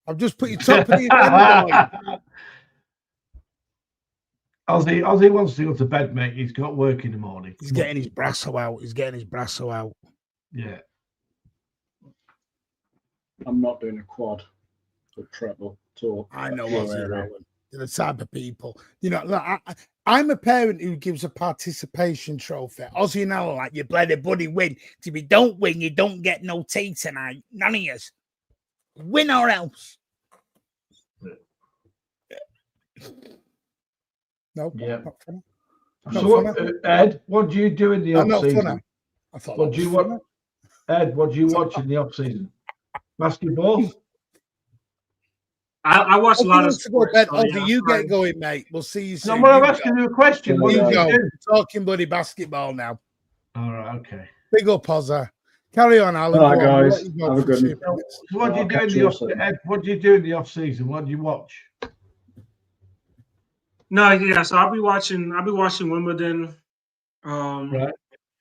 I've just put you top of the agenda. Ozzy wants to go to bed, mate. He's got work in the morning. He's getting his brasso out. Yeah. I'm not doing a quad or treble tour. I know Ozzy and Alan. They're the type of people. You know, look, I'm a parent who gives a participation trophy. Ozzy and Alan, like, you bloody buddy win. If you don't win, you don't get no tea tonight. None of us. Win or else. No, yeah. Not funny. So, Ed, what do you do in the off season? I thought what do you want? Ed, what do you watch in the off season? Basketball. I watch a lot of sports. You get going, mate. We'll see you soon. No, I'm asking you a question. What do you do? Talking bloody basketball now. All right, okay. Big up, Ozza. Carry on, Alan. All right, guys. Have a good one. So what do you do in the off? Ed, what do you do in the off season? What do you watch? No, yeah. So I'll be watching Wimbledon. Right.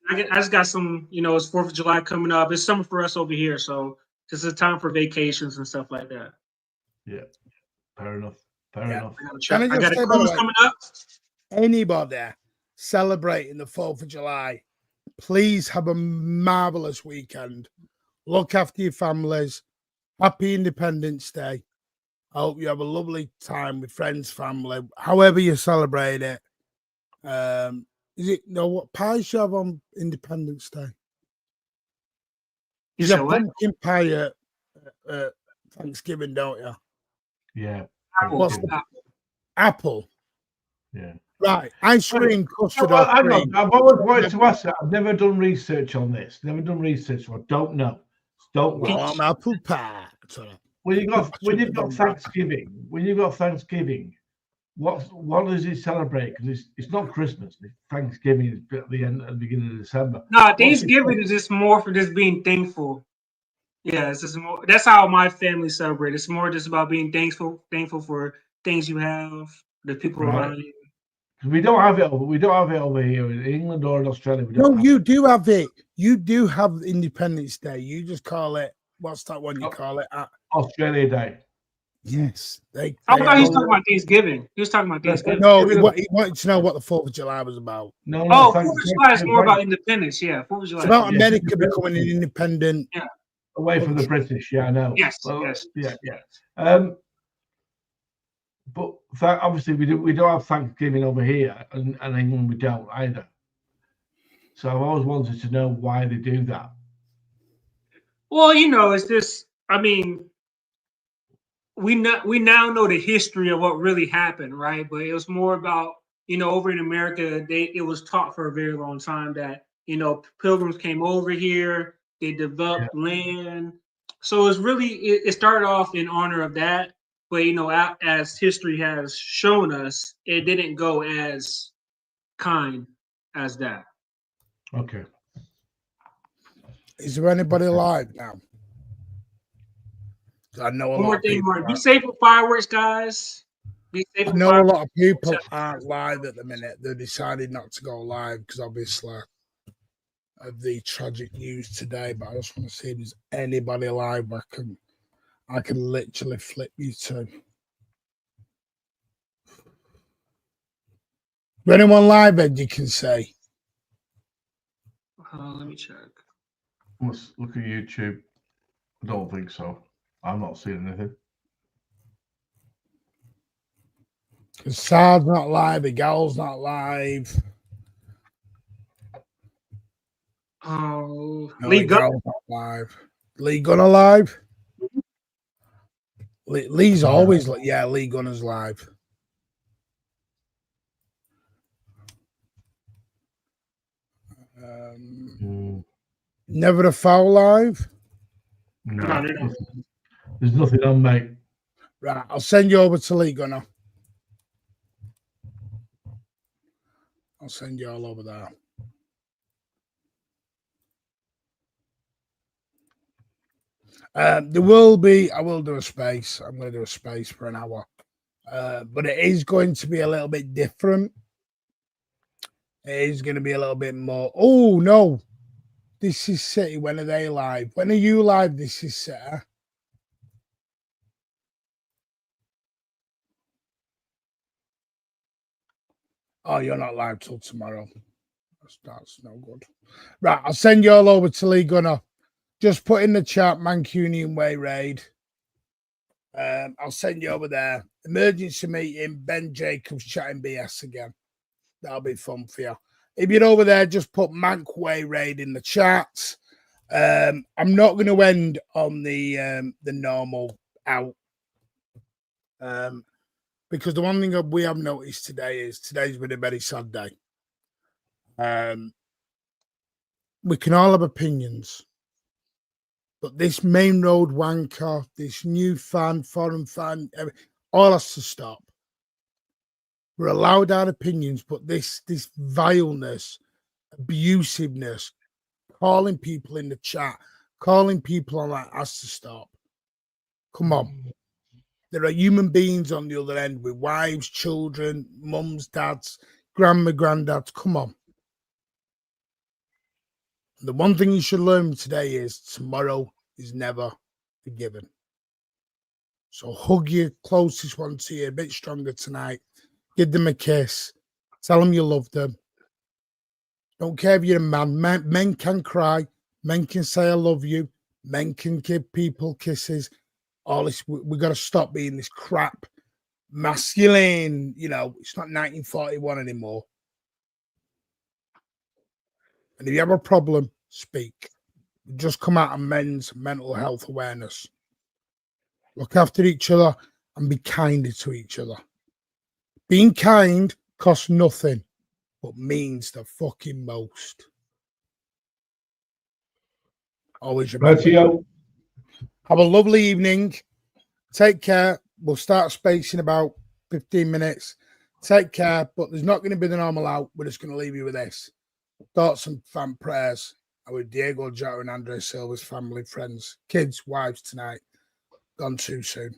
I just got some. It's 4th of July coming up. It's summer for us over here, so this is time for vacations and stuff like that. Yeah, fair enough. Fair enough. I got a cruise coming up. Anybody celebrating the 4th of July, please have a marvelous weekend. Look after your families. Happy Independence Day. I hope you have a lovely time with friends, family, however you celebrate it. What pies you have on Independence Day? You have pumpkin pie at Thanksgiving, don't you? Yeah. Apple? Yeah. Right. Ice cream, custard. Hang on. I've always wanted to ask that. I've never done research on this. Never done research. So I don't know. Apple pie. When you've got Thanksgiving, what does it celebrate? Because it's not Christmas. Thanksgiving is at the beginning of December. No, Thanksgiving is just more for just being thankful. Yeah, it's just more. That's how my family celebrate. It's more just about being thankful for things you have, the people around you. We don't have it over here in England or in Australia. You do have it. You do have Independence Day. You just call it. What's that one you call it? Australia Day. Yes. I thought he was talking about Thanksgiving. He was talking about Thanksgiving. No, he wanted to know what the 4th of July was about. No, 4th of July is more about independence. Yeah, 4th of July. It's about America becoming an independent. Yeah. Away from the British. Yeah, I know. Yes. Well, yes. Yeah. But obviously we don't have Thanksgiving over here, and England we don't either. So I've always wanted to know why they do that. Well, it's just. I mean, we now know the history of what really happened, right? But it was more about over in America, it was taught for a very long time that pilgrims came over here, they developed land. So it started off in honor of that. But as history has shown us, it didn't go as kind as that. Okay. Is there anybody alive now? I know One more thing, Martin. Be safe with fireworks, guys. Be safe. I know a lot of people aren't live at the minute. They decided not to go live because obviously of the tragic news today. But I just want to see if there's anybody alive I can literally flip you to. Anyone live, Ed, you can say? Let me check. Let's look at YouTube. I don't think so. I'm not seeing anything. Because Sard's not live, the Gal's not live. Oh, no, Lee Gunner not live. Lee Gunner live? Lee's always like, yeah, Lee Gunner's live. Never a Foul live? No, there's nothing on, mate. Right, I'll send you over to Lee Gunner. I'll send you all over there. There will be, I will do a space. I'm going to do a space for an hour. But it is going to be a little bit different. It is going to be a little bit more. Oh, no. This is City. When are they live? When are you live? This is City. Oh, you're not live till tomorrow. That's no good. Right, I'll send you all over to Lee Gunner. Just put in the chat, Mancunian Way raid. I'll send you over there. Emergency meeting, Ben Jacobs chatting BS again. That'll be fun for you. If you're over there, just put Manc Way raid in the chat. I'm not going to end on the normal out. Because the one thing we have noticed today is today's been a very sad day. We can all have opinions. But this main road wanker, this new fan, foreign fan, all has to stop. We're allowed our opinions, but this vileness, abusiveness, calling people in the chat, calling people on that has to stop. Come on. There are human beings on the other end with wives, children, mums, dads, granddads. Come on. The one thing you should learn today is tomorrow is never forgiven. So hug your closest one to you a bit stronger tonight. Give them a kiss. Tell them you love them. Don't care if you're a man. Men can cry. Men can say I love you. Men can give people kisses. All this, we got to stop being this crap, masculine. You know, it's not 1941 anymore. And if you have a problem, speak. Just come out of men's mental health awareness. Look after each other and be kinder to each other. Being kind costs nothing, but means the fucking most. Always remember. Have a lovely evening. Take care. We'll start space in about 15 minutes. Take care, but there's not going to be the normal out. We're just going to leave you with this. Thoughts and fan prayers are with Diego Jota and Andre Silva's family, friends, kids, wives tonight. Gone too soon.